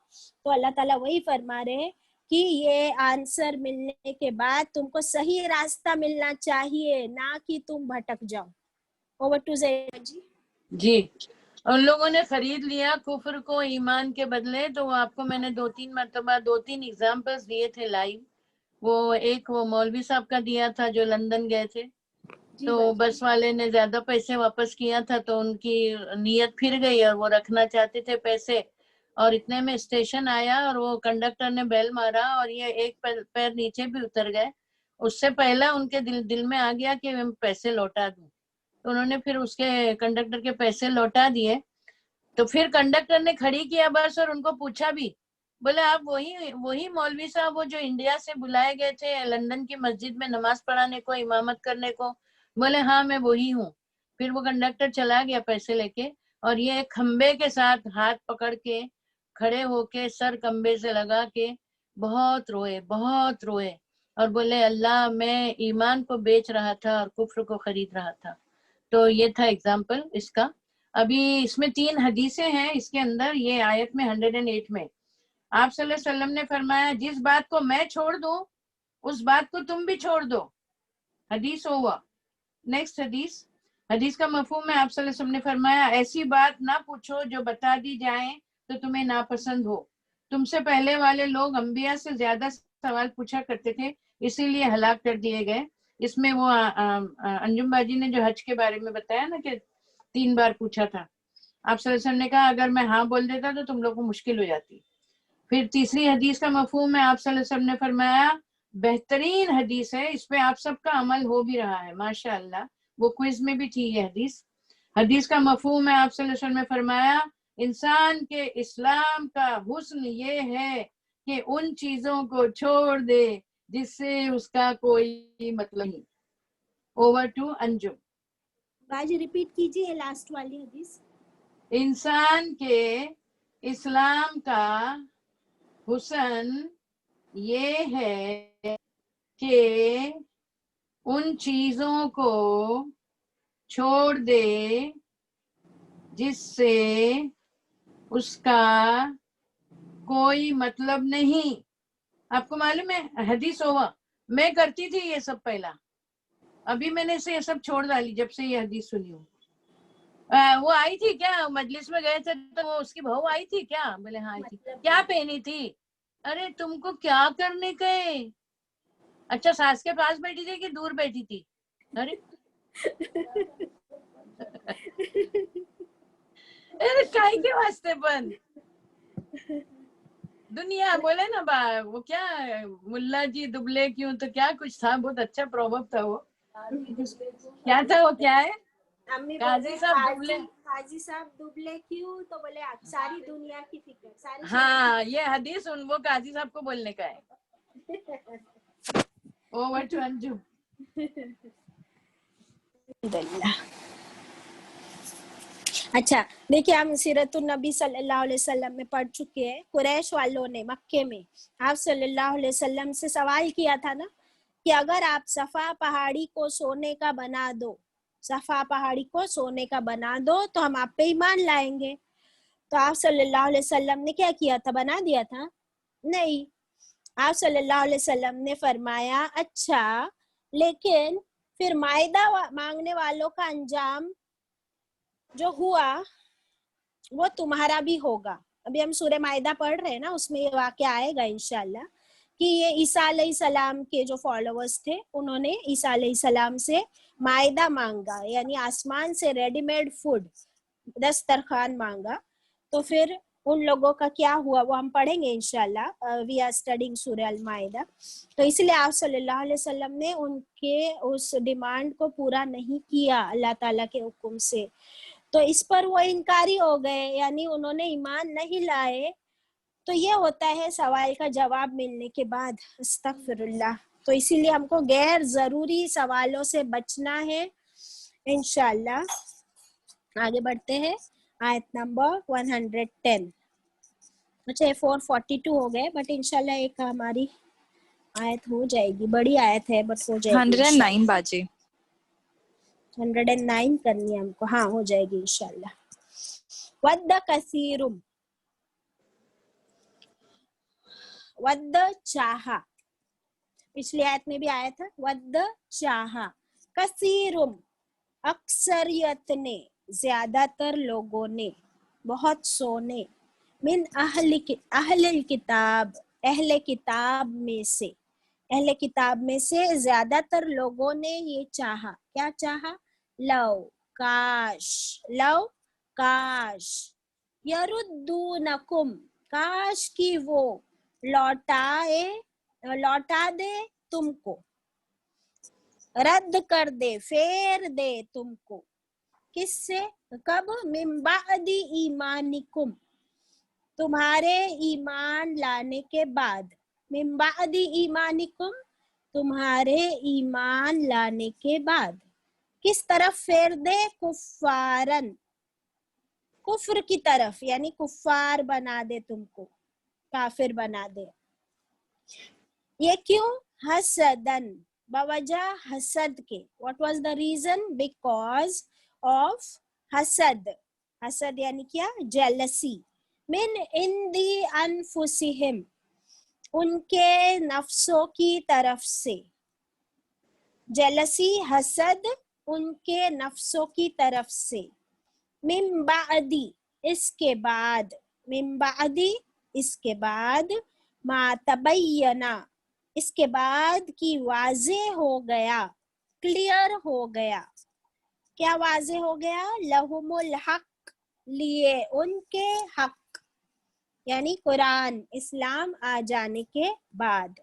तो अल्लाह ताला वही फरमा रहे कि ये आंसर मिलने के बाद तुमको सही रास्ता मिलना चाहिए, ना कि तुम भटक जाओ। ओवर टू ज़ैनब जी।
जी, उन लोगों ने खरीद लिया कुफ्र को ईमान के बदले। तो आपको मैंने 2-3 मरतबा 2-3 एग्जाम्पल्स दिए थे लाइव। वो एक वो मौलवी साहब का दिया था जो लंदन गए थे, तो बस वाले ने ज्यादा पैसे वापस किया था, तो उनकी नीयत फिर गई और वो रखना चाहते थे पैसे, और इतने में स्टेशन आया और वो कंडक्टर ने बेल मारा और ये एक पैर नीचे भी उतर गए। उससे पहले उनके दिल में आ गया कि मैं पैसे लौटा दूं, तो उन्होंने फिर उसके कंडक्टर के पैसे लौटा दिए। तो फिर कंडक्टर ने खड़ी किया बस और उनको पूछा भी, बोले आप वही मौलवी साहब वो जो इंडिया से बुलाए गए थे लंदन की मस्जिद में नमाज पढ़ाने को, इमामत करने को? बोले हाँ मैं वही हूँ। फिर वो कंडक्टर चला गया पैसे लेके, और ये खंबे के साथ हाथ पकड़ के खड़े होके सर खंबे से लगा के बहुत रोए और बोले अल्लाह मैं ईमान को बेच रहा था और कुफ्र को खरीद रहा था। तो ये था एग्जाम्पल इसका। अभी इसमें 3 हदीसें हैं इसके अंदर। ये आयत में 108 में आप सल्लल्लाहु अलैहि वसल्लम ने फरमाया जिस बात को मैं छोड़ दूं उस बात को तुम भी छोड़ दो। हदीस हुआ। नेक्स्ट हदीस का मफहूम है आप सल्लल्लाहु अलैहि वसल्लम ने फरमाया ऐसी बात ना पूछो जो बता दी जाए तो तुम्हें नापसंद हो। तुमसे पहले वाले लोग अंबिया से ज्यादा सवाल पूछा करते थे, इसीलिए हलाक कर दिए गए। इसमें वो अंजुम बाजी ने जो हज के बारे में बताया ना कि 3 बार पूछा था, आप सल्लल्लाहु अलैहि वसल्लम ने कहा अगर मैं हाँ बोल देता तो तुम लोग को मुश्किल हो जाती। फिर तीसरी हदीस का मफहूम है आप सल्लल्लाहु अलैहि वसल्लम ने फरमाया बेहतरीन हदीस है, इस पे आप सबका अमल हो भी रहा है माशाअल्लाह, वो क्विज में भी थी ये हदीस का मफहूम है आप सल्लल्लाहु अलैहि वसल्लम ने फरमाया इंसान के इस्लाम का हुस्न ये है कि उन चीजों को छोड़ दे जिससे उसका कोई मतलब नहीं। Over to Anjum.
बाजी रिपीट कीजिए लास्ट वाली हदीस।
इंसान के इस्लाम का हुस्न ये है कि उन चीजों को छोड़ दे जिससे उसका कोई मतलब नहीं। आपको मालूम है हदीस हुआ मैं करती थी ये सब पहला, अभी मैंने से ये सब छोड़ डाली जब से ये हदीस सुनी हूँ। वो आई थी क्या मजलिस में गए थे तो वो उसकी बहू आई थी क्या? बोले हाँ आई थी। क्या पहनी थी? अरे तुमको क्या करने गए? अच्छा सास के पास बैठी थी कि दूर बैठी थी? अरे अरे काय के वास्ते पण दुनिया बोले ना वो क्या मुल्ला जी दुबले क्यों, तो क्या कुछ था, बहुत अच्छा प्रोवर्ब था वो। क्या था वो? क्या है? काजी साहब दुबले
क्यों, तो बोले सारी दुनिया की फिक्र सारी।
हाँ ये हदीस वो काजी साहब को बोलने का है। Over to Anjum.
अच्छा देखिए हम सीरतुन नबी सल्लल्लाहु अलैहि वसल्लम में पढ़ चुके हैं। कुरैश वालों ने मक्के में आप सल्लल्लाहु अलैहि वसल्लम से सवाल किया था ना कि अगर आप सफा पहाड़ी को सोने का बना दो, सफा पहाड़ी को सोने का बना दो तो हम आप पे ईमान लाएंगे। तो आप सल्लल्लाहु अलैहि वसल्लम ने क्या किया था? बना दिया था? नहीं। आप सल्लल्लाहु अलैहि वसल्लम ने फरमाया अच्छा लेकिन फिर मायदा मांगने वालों का अंजाम जो हुआ वो तुम्हारा भी होगा। अभी हम सूरह मायदा पढ़ रहे हैं ना, उसमें ये वाक़या आएगा इंशाल्लाह कि ये ईसा अलैहिस्सलाम के जो फॉलोअर्स थे उन्होंने ईसा अलैहिस्सलाम से मायदा मांगा, यानी आसमान से रेडीमेड फूड दस्तरखान मांगा। तो फिर उन लोगों का क्या हुआ वो हम पढ़ेंगे इंशाल्लाह। वी आर स्टडीइंग सूरह अल माइदा। तो इसलिए आप सल्लल्लाहु अलैहि वसल्लम ने उनके उस डिमांड को पूरा नहीं किया अल्लाह ताला के हुक्म से, तो इस पर वो इनकारी हो गए, यानी उन्होंने ईमान नहीं लाए। तो ये होता है सवाल का जवाब मिलने के बाद। अस्तगफिरुल्लाह। तो इसीलिए हमको गैर जरूरी सवालों से बचना है इंशाल्लाह। आगे बढ़ते हैं आयत नंबर 110। अच्छा 442 हो गए बट इंशाल्लाह एक हमारी आयत हो जाएगी, बड़ी आयत है बट हो जाएगी।
109 बाजी
109 करनी है हमको। हाँ हो जाएगी इंशाल्लाह। वद्द कसीरुम वद्द चाहा, पिछली आयत में भी आया था वद्द चाहा, कसीरुम अक्सरियत ने, ज्यादातर लोगों ने, बहुत सोने, मिन अहल किताब, अहले किताब में से, अहले किताब में से ज्यादातर लोगों ने ये चाहा, क्या चाहा, लव काश, लव काश, यरुद्दूनकुम, काश की वो लौटा दे तुमको, रद्द कर दे, फेर दे तुमको, किससे, कब, मिन बादी ईमानिकुम, तुम्हारे ईमान लाने के बाद, मिन बादी ईमानिकुम, तुम्हारे ईमान लाने के बाद, किस तरफ फेर दे, कुफ्फारन, कुफ्र की तरफ, यानी कुफ्फार बना दे तुमको, काफिर बना दे। ये क्यों, हसदन, बवजह हसद के, what was the reason, because of हसद, हसद यानी क्या, जेलसी, मिन इंदी अनफुसिहिम, उनके नफ्सों की तरफ से, जेलसी हसद उनके नफ्सों की तरफ से, मिन बादी, इसके बाद, मिन बादी, इसके बाद, मा तबय्यना, इसके बाद कि वाजे हो गया, क्लियर हो गया, क्या वाजे हो गया, लहुमुल हक, लिए उनके हक, यानी कुरान इस्लाम आ जाने के बाद।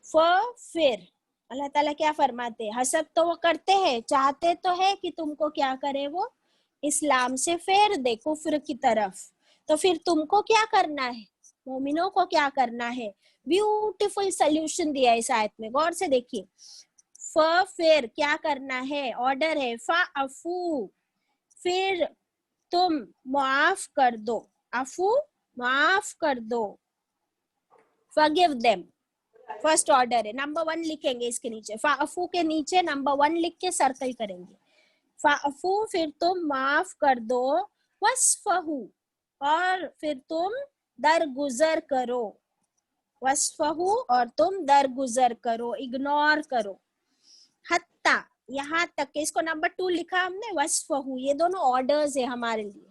फिर अल्लाह ताला क्या फरमाते, हसद तो वो करते हैं, चाहते तो है कि तुमको क्या करे, वो इस्लाम से फेर दे, कुफ्र की तरफ, तो फिर तुमको क्या करना है, मोमिनों को क्या करना है, ब्यूटीफुल सॉल्यूशन दिया इस आयत में, गौर से देखिए। फिर क्या करना है, ऑर्डर है, फ़अफ़ू, फिर तुम माफ कर दो, अफू माफ कर दो, फॉरगिव देम, फर्स्ट ऑर्डर है, नंबर 1 लिखेंगे इसके नीचे, फ़अफ़ू के नीचे नंबर 1 लिख के सर्कल करेंगे, फ़अफ़ू, फिर तुम माफ कर दो, वस्फ़हू, और फिर तुम दरगुजर करो, वस्फ़हू, और तुम दरगुजर करो, इग्नोर करो, हत्ता, यहाँ तक, इसको नंबर 2 लिखा हमने, वस्फ़हू, ये दोनों ऑर्डर्स है हमारे लिए,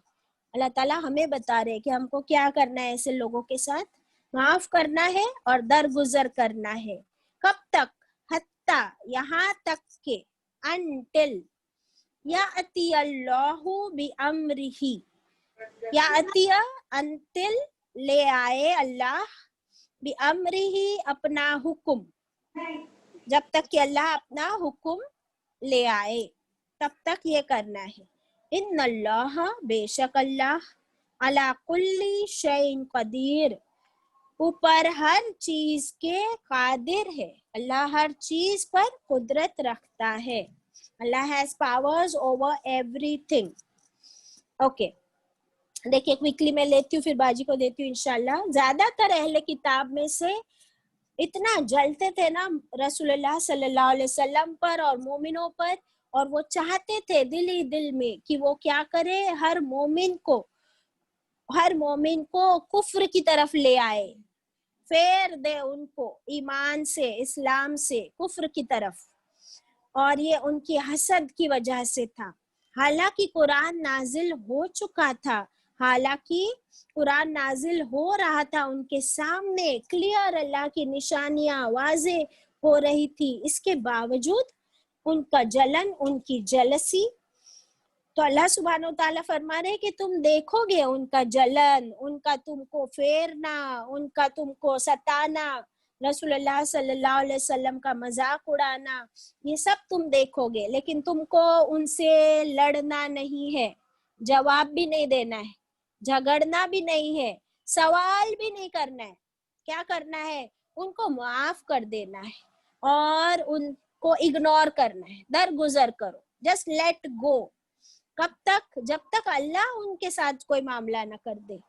अल्लाह ताला हमें बता रहे हैं कि हमको क्या करना है, ऐसे लोगों के साथ माफ करना है और दरगुजर करना है, कब तक, हत्ता, यहाँ तक के, अनटिल, याअती अल्लाहु बिअम्रिही, याअतिया, अनटिल, ले आए अल्लाह, बिअम्रिही, अपना हुक्म, जब तक कि अल्लाह अपना हुक्म ले आए तब तक ये करना है, इन्नल्लाह, बेशक अल्लाह, अला कुल्ली शैइन कदीर, ऊपर हर चीज के कादिर है, अल्लाह हर चीज पर कुदरत रखता है, Allah has powers over everything. Okay, देखिए क्विकली मैं लेती हूँ, फिर बाजी को देती हूँ इंशाल्लाह। ज्यादातर अहले किताब में से इतना जलते थे ना रसूलुल्लाह सल्लल्लाहु अलैहि वसल्लम पर और मोमिनों पर, और वो चाहते थे दिल ही दिल में कि वो क्या करे, हर मोमिन को कुफ्र की तरफ ले आए, फेर दे उनको ईमान से, इस्लाम से कुफ्र की तरफ, और ये उनकी हसद की वजह से था। हालांकि कुरान नाजिल हो चुका था, हालांकि कुरान नाजिल हो रहा था उनके सामने, क्लियर अल्लाह की निशानियां वाजे हो रही थी, इसके बावजूद उनका जलन, उनकी जेलसी, तो अल्लाह सुब्हानहू तआला फरमा रहे कि तुम देखोगे उनका जलन, उनका तुमको फेरना, उनका तुमको सताना, रसूलुल्लाह सल्लल्लाहु अलैहि वसल्लम का मजाक उड़ाना, ये सब तुम देखोगे, लेकिन तुमको उनसे लड़ना नहीं है, जवाब भी नहीं देना है, झगड़ना भी नहीं है, सवाल भी नहीं करना है, क्या करना है, उनको माफ कर देना है और उनको इग्नोर करना है, दरगुजर करो, जस्ट लेट गो। कब तक, जब तक अल्लाह उनके साथ कोई मामला ना कर दे,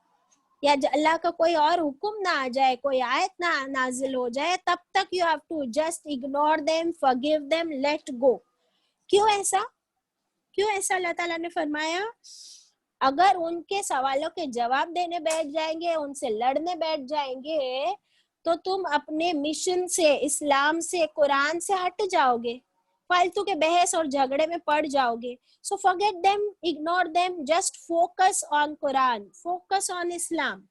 या अल्लाह का कोई और हुक्म ना आ जाए, कोई आयत ना नाजिल हो जाए, तब तक you have to just ignore them, forgive them, let go. क्यों ऐसा अल्लाह ताला ने फरमाया, अगर उनके सवालों के जवाब देने बैठ जाएंगे, उनसे लड़ने बैठ जाएंगे, तो तुम अपने मिशन से, इस्लाम से, कुरान से हट जाओगे, फालतू के बहस और झगड़े में पड़ जाओगे. So forget them, ignore them, just focus on Quran, focus on Islam.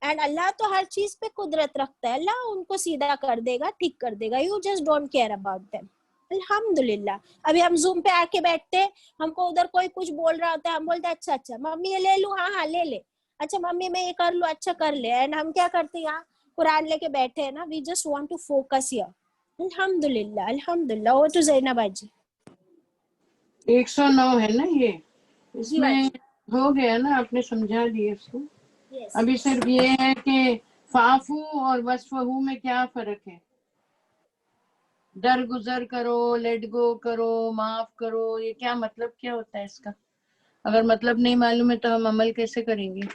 And अल्लाह तो हर चीज पे कुदरत रखता है, अल्लाह उनको सीधा कर देगा, ठीक कर देगा. You just don't care about them. अल्हम्दुलिल्लाह. अभी हम जूम पे आके बैठते, हमको उधर कोई कुछ बोल रहा होता है, हम बोलते हैं अच्छा अच्छा मम्मी ये ले लूं, हाँ हाँ ले ले, अच्छा मम्मी मैं ये कर लूं, अच्छा कर ले. एंड हम क्या करते हैं, यहाँ कुरान लेके बैठे हैं ना, we just want to focus here. अल्हम्दुलिल्लाह अल्हम्दुलिल्लाह. वो तो ज़ैनब बाजी
109 है ना ये, इसमें हो गया ना, आपने समझा दिया इसको. अभी सिर्फ ये है कि फाफू और वस्फहू में क्या फर्क है. दरगुजर करो, लेट गो करो, माफ करो, ये क्या मतलब, क्या होता है इसका? अगर मतलब नहीं मालूम है तो हम अमल कैसे करेंगे?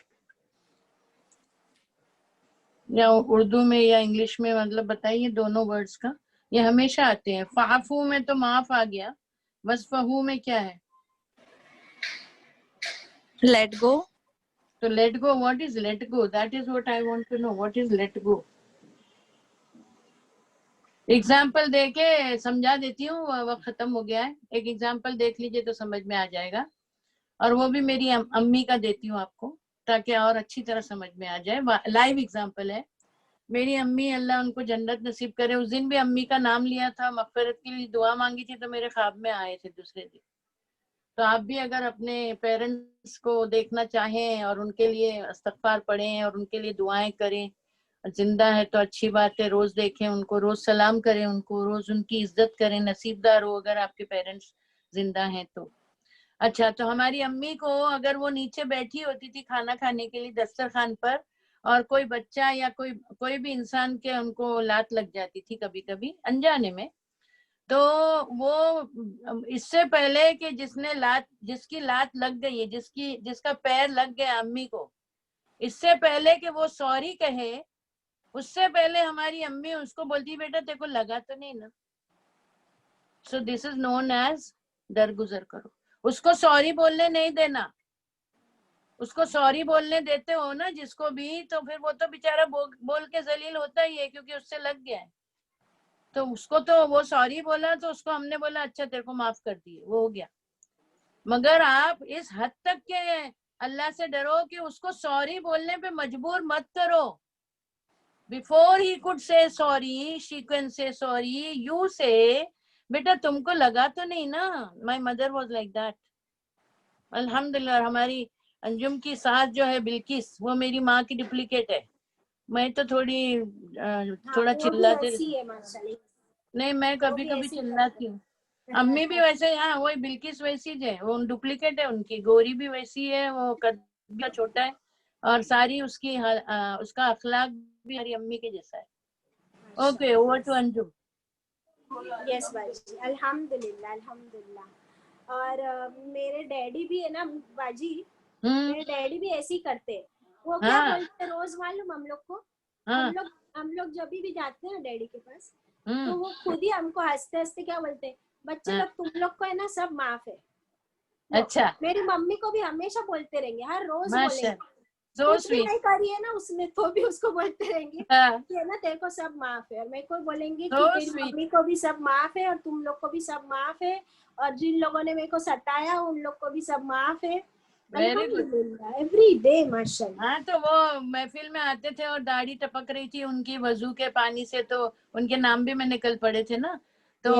या उर्दू में या इंग्लिश में मतलब बताइए दोनों वर्ड्स का. ये हमेशा आते हैं. फाफू में तो माफ आ गया, वस्फहू में क्या है?
Let go.
तो let go, what is let go? That is what I want to know. What is let go? Example देके समझा देती हूँ, वक्त खत्म हो गया है. एक एग्जाम्पल देख लीजिए तो समझ में आ जाएगा, और वो भी मेरी अम्मी का देती हूँ आपको, ताकि और अच्छी तरह समझ में आ जाए. लाइव एग्जाम्पल है. मेरी अम्मी, अल्लाह उनको जन्नत नसीब करे, उस दिन भी अम्मी का नाम लिया था, मगफिरत के लिए दुआ मांगी थी, तो मेरे ख्वाब में आए थे दूसरे दिन. तो आप भी अगर अपने पेरेंट्स को देखना चाहें और उनके लिए इस्तगफार पढ़ें और उनके लिए दुआएं करें, जिंदा है तो अच्छी बात है, रोज देखें उनको, रोज सलाम करें उनको, रोज उनकी इज्जत करें, नसीबदार हो अगर आपके पेरेंट्स जिंदा हैं तो. अच्छा, तो हमारी अम्मी को अगर वो नीचे बैठी होती थी खाना खाने के लिए दस्तरखान पर, और कोई बच्चा या कोई भी इंसान के उनको लात लग जाती थी कभी कभी अनजाने में, तो वो इससे पहले कि जिसकी लात लग गई है, जिसका पैर लग गया अम्मी को, इससे पहले कि वो सॉरी कहे, उससे पहले हमारी अम्मी उसको बोलती, बेटा तेरे को लगा तो नहीं ना. So this is known as दरगुजर करो. उसको सॉरी बोलने नहीं देना. उसको सॉरी बोलने देते हो ना जिसको भी, तो फिर वो तो बेचारा बोल के जलील होता ही है, क्योंकि उससे लग गया है. तो उसको तो वो सॉरी बोला, तो उसको हमने बोला अच्छा तेरे को माफ कर दिए, वो हो गया. मगर आप इस हद तक के अल्लाह से डरो कि उसको सॉरी बोलने पे मजबूर मत करो. Before he could say sorry, she can say sorry, you से बेटा तुमको लगा तो नहीं ना. My mother was like that. अल्हम्दुलिल्लाह. हमारी अंजुम की सास जो है बिल्किस, वो मेरी माँ की डुप्लीकेट है. मैं तो थोड़ा चिल्लाते नहीं, मैं कभी कभी चिल्लाती हूँ. अम्मी भी वैसे, हाँ वही बिल्किस वैसी है, वो डुप्लीकेट है उनकी. गोरी भी वैसी है, वो कद भी छोटा है, और सारी उसका अखलाक भी हमारी अम्मी के जैसा है. Okay, over to Anjum.
Yes बाजी, अल्हम्दुलिल्लाह अल्हम्दुलिल्लाह. और मेरे डैडी भी है ना बाजी, मेरे डैडी भी ऐसे ही करते. वो क्या बोलते हैं रोज मालूम हम लोग को, हम लोग जब भी जाते हैं डैडी के पास, तो वो खुद ही हमको हंसते हंसते क्या बोलते हैं, बच्चे लोग तुम लोग को है ना सब माफ है.
अच्छा.
मेरी मम्मी को भी हमेशा बोलते रहेंगे, हर रोज बोलेंगे.
कुछ भी
नहीं करी है ना उसने, तो भी उसको बोलते रहेंगे कि है ना तेरे को सब माफ है. और मेरे को बोलेंगे कि तेरी मम्मी को भी सब माफ है, और तुम लोग को भी सब माफ है, और जिन लोगों ने मेरे को सताया उन लोग को भी सब माफ है. एवरी डे माशाल्लाह.
हाँ, तो वो महफिल में आते थे और दाढ़ी टपक रही थी उनकी वजू के पानी से, तो उनके नाम भी मैंने कल पढ़े थे ना. तो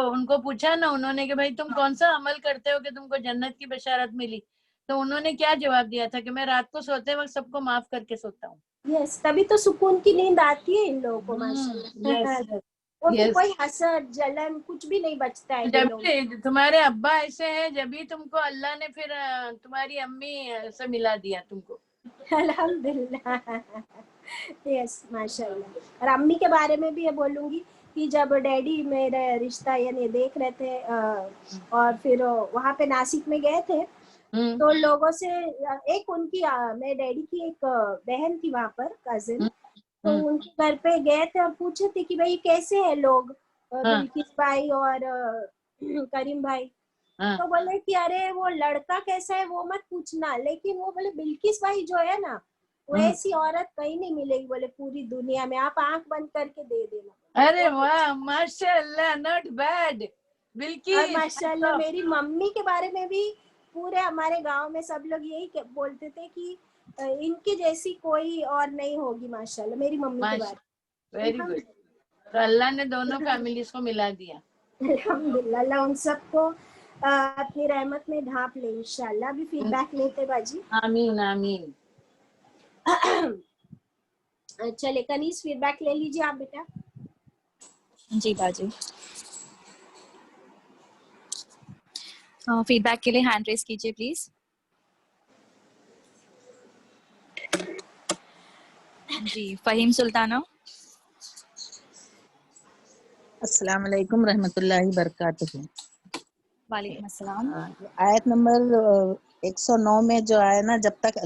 उनको पूछा ना उन्होंने कि भाई तुम कौन सा अमल करते हो कि तुमको जन्नत की बशारत मिली. तो उन्होंने क्या जवाब दिया था कि मैं रात को सोते वक्त सबको माफ करके सोता हूँ.
यस, तभी तो सुकून की नींद आती है इन लोगों को माशाल्लाह. कोई हसद जलन कुछ भी नहीं बचता है.
जब तुम्हारे अब्बा ऐसे हैं, जब भी तुमको अल्लाह ने फिर तुम्हारी अम्मी से मिला दिया तुमको.
अल्हम्दुलिल्लाह. यस माशाल्लाह. और अम्मी के बारे में भी ये बोलूंगी कि जब डैडी मेरे रिश्ता यानी देख रहे थे, और फिर वहाँ पे नासिक में गए थे, तो लोगों से एक उनकी मेरे डैडी की एक बहन थी वहाँ पर, कजिन, तो उनके घर पे गए थे और पूछे थे कि भाई कैसे है लोग, बिल्किस भाई और करीम भाई. तो बोले कि अरे वो लड़का कैसा है वो मत पूछना, लेकिन वो बोले बिल्किस भाई जो है ना वैसी औरत कहीं नहीं मिलेगी बोले पूरी दुनिया में, आप आंख बंद करके दे देना।
अरे वाह, माशाल्लाह, नॉट बैड बिल्किस।
और माशाल्लाह मेरी मम्मी के बारे में भी पूरे हमारे गांव में सब लोग यही बोलते थे कि इनकी जैसी कोई और नहीं होगी माशाल्लाह, मेरी मम्मी के बारे में।
Very good. तो अल्लाह ने दोनों फैमिलीज को मिला दिया।
अल्हम्दुलिल्लाह, अल्लाह उन सबको अपनी रहमत में ढांप ले इंशाल्लाह। अभी फीडबैक लेते बाजी।
आमीन आमीन।
चले कनीज फीडबैक ले लीजिए आप बेटा।
जी बाजी। फीडबैक के लिए हैंड रेज कीजिए प्लीज। जी फहीम सुल्ताना।
अस्सलाम वालेकुम रहमतुल्लाहि बरकातुहू।
वालेकुम अस्सलाम।
आयत नंबर 109 में जो आया ना, जब तक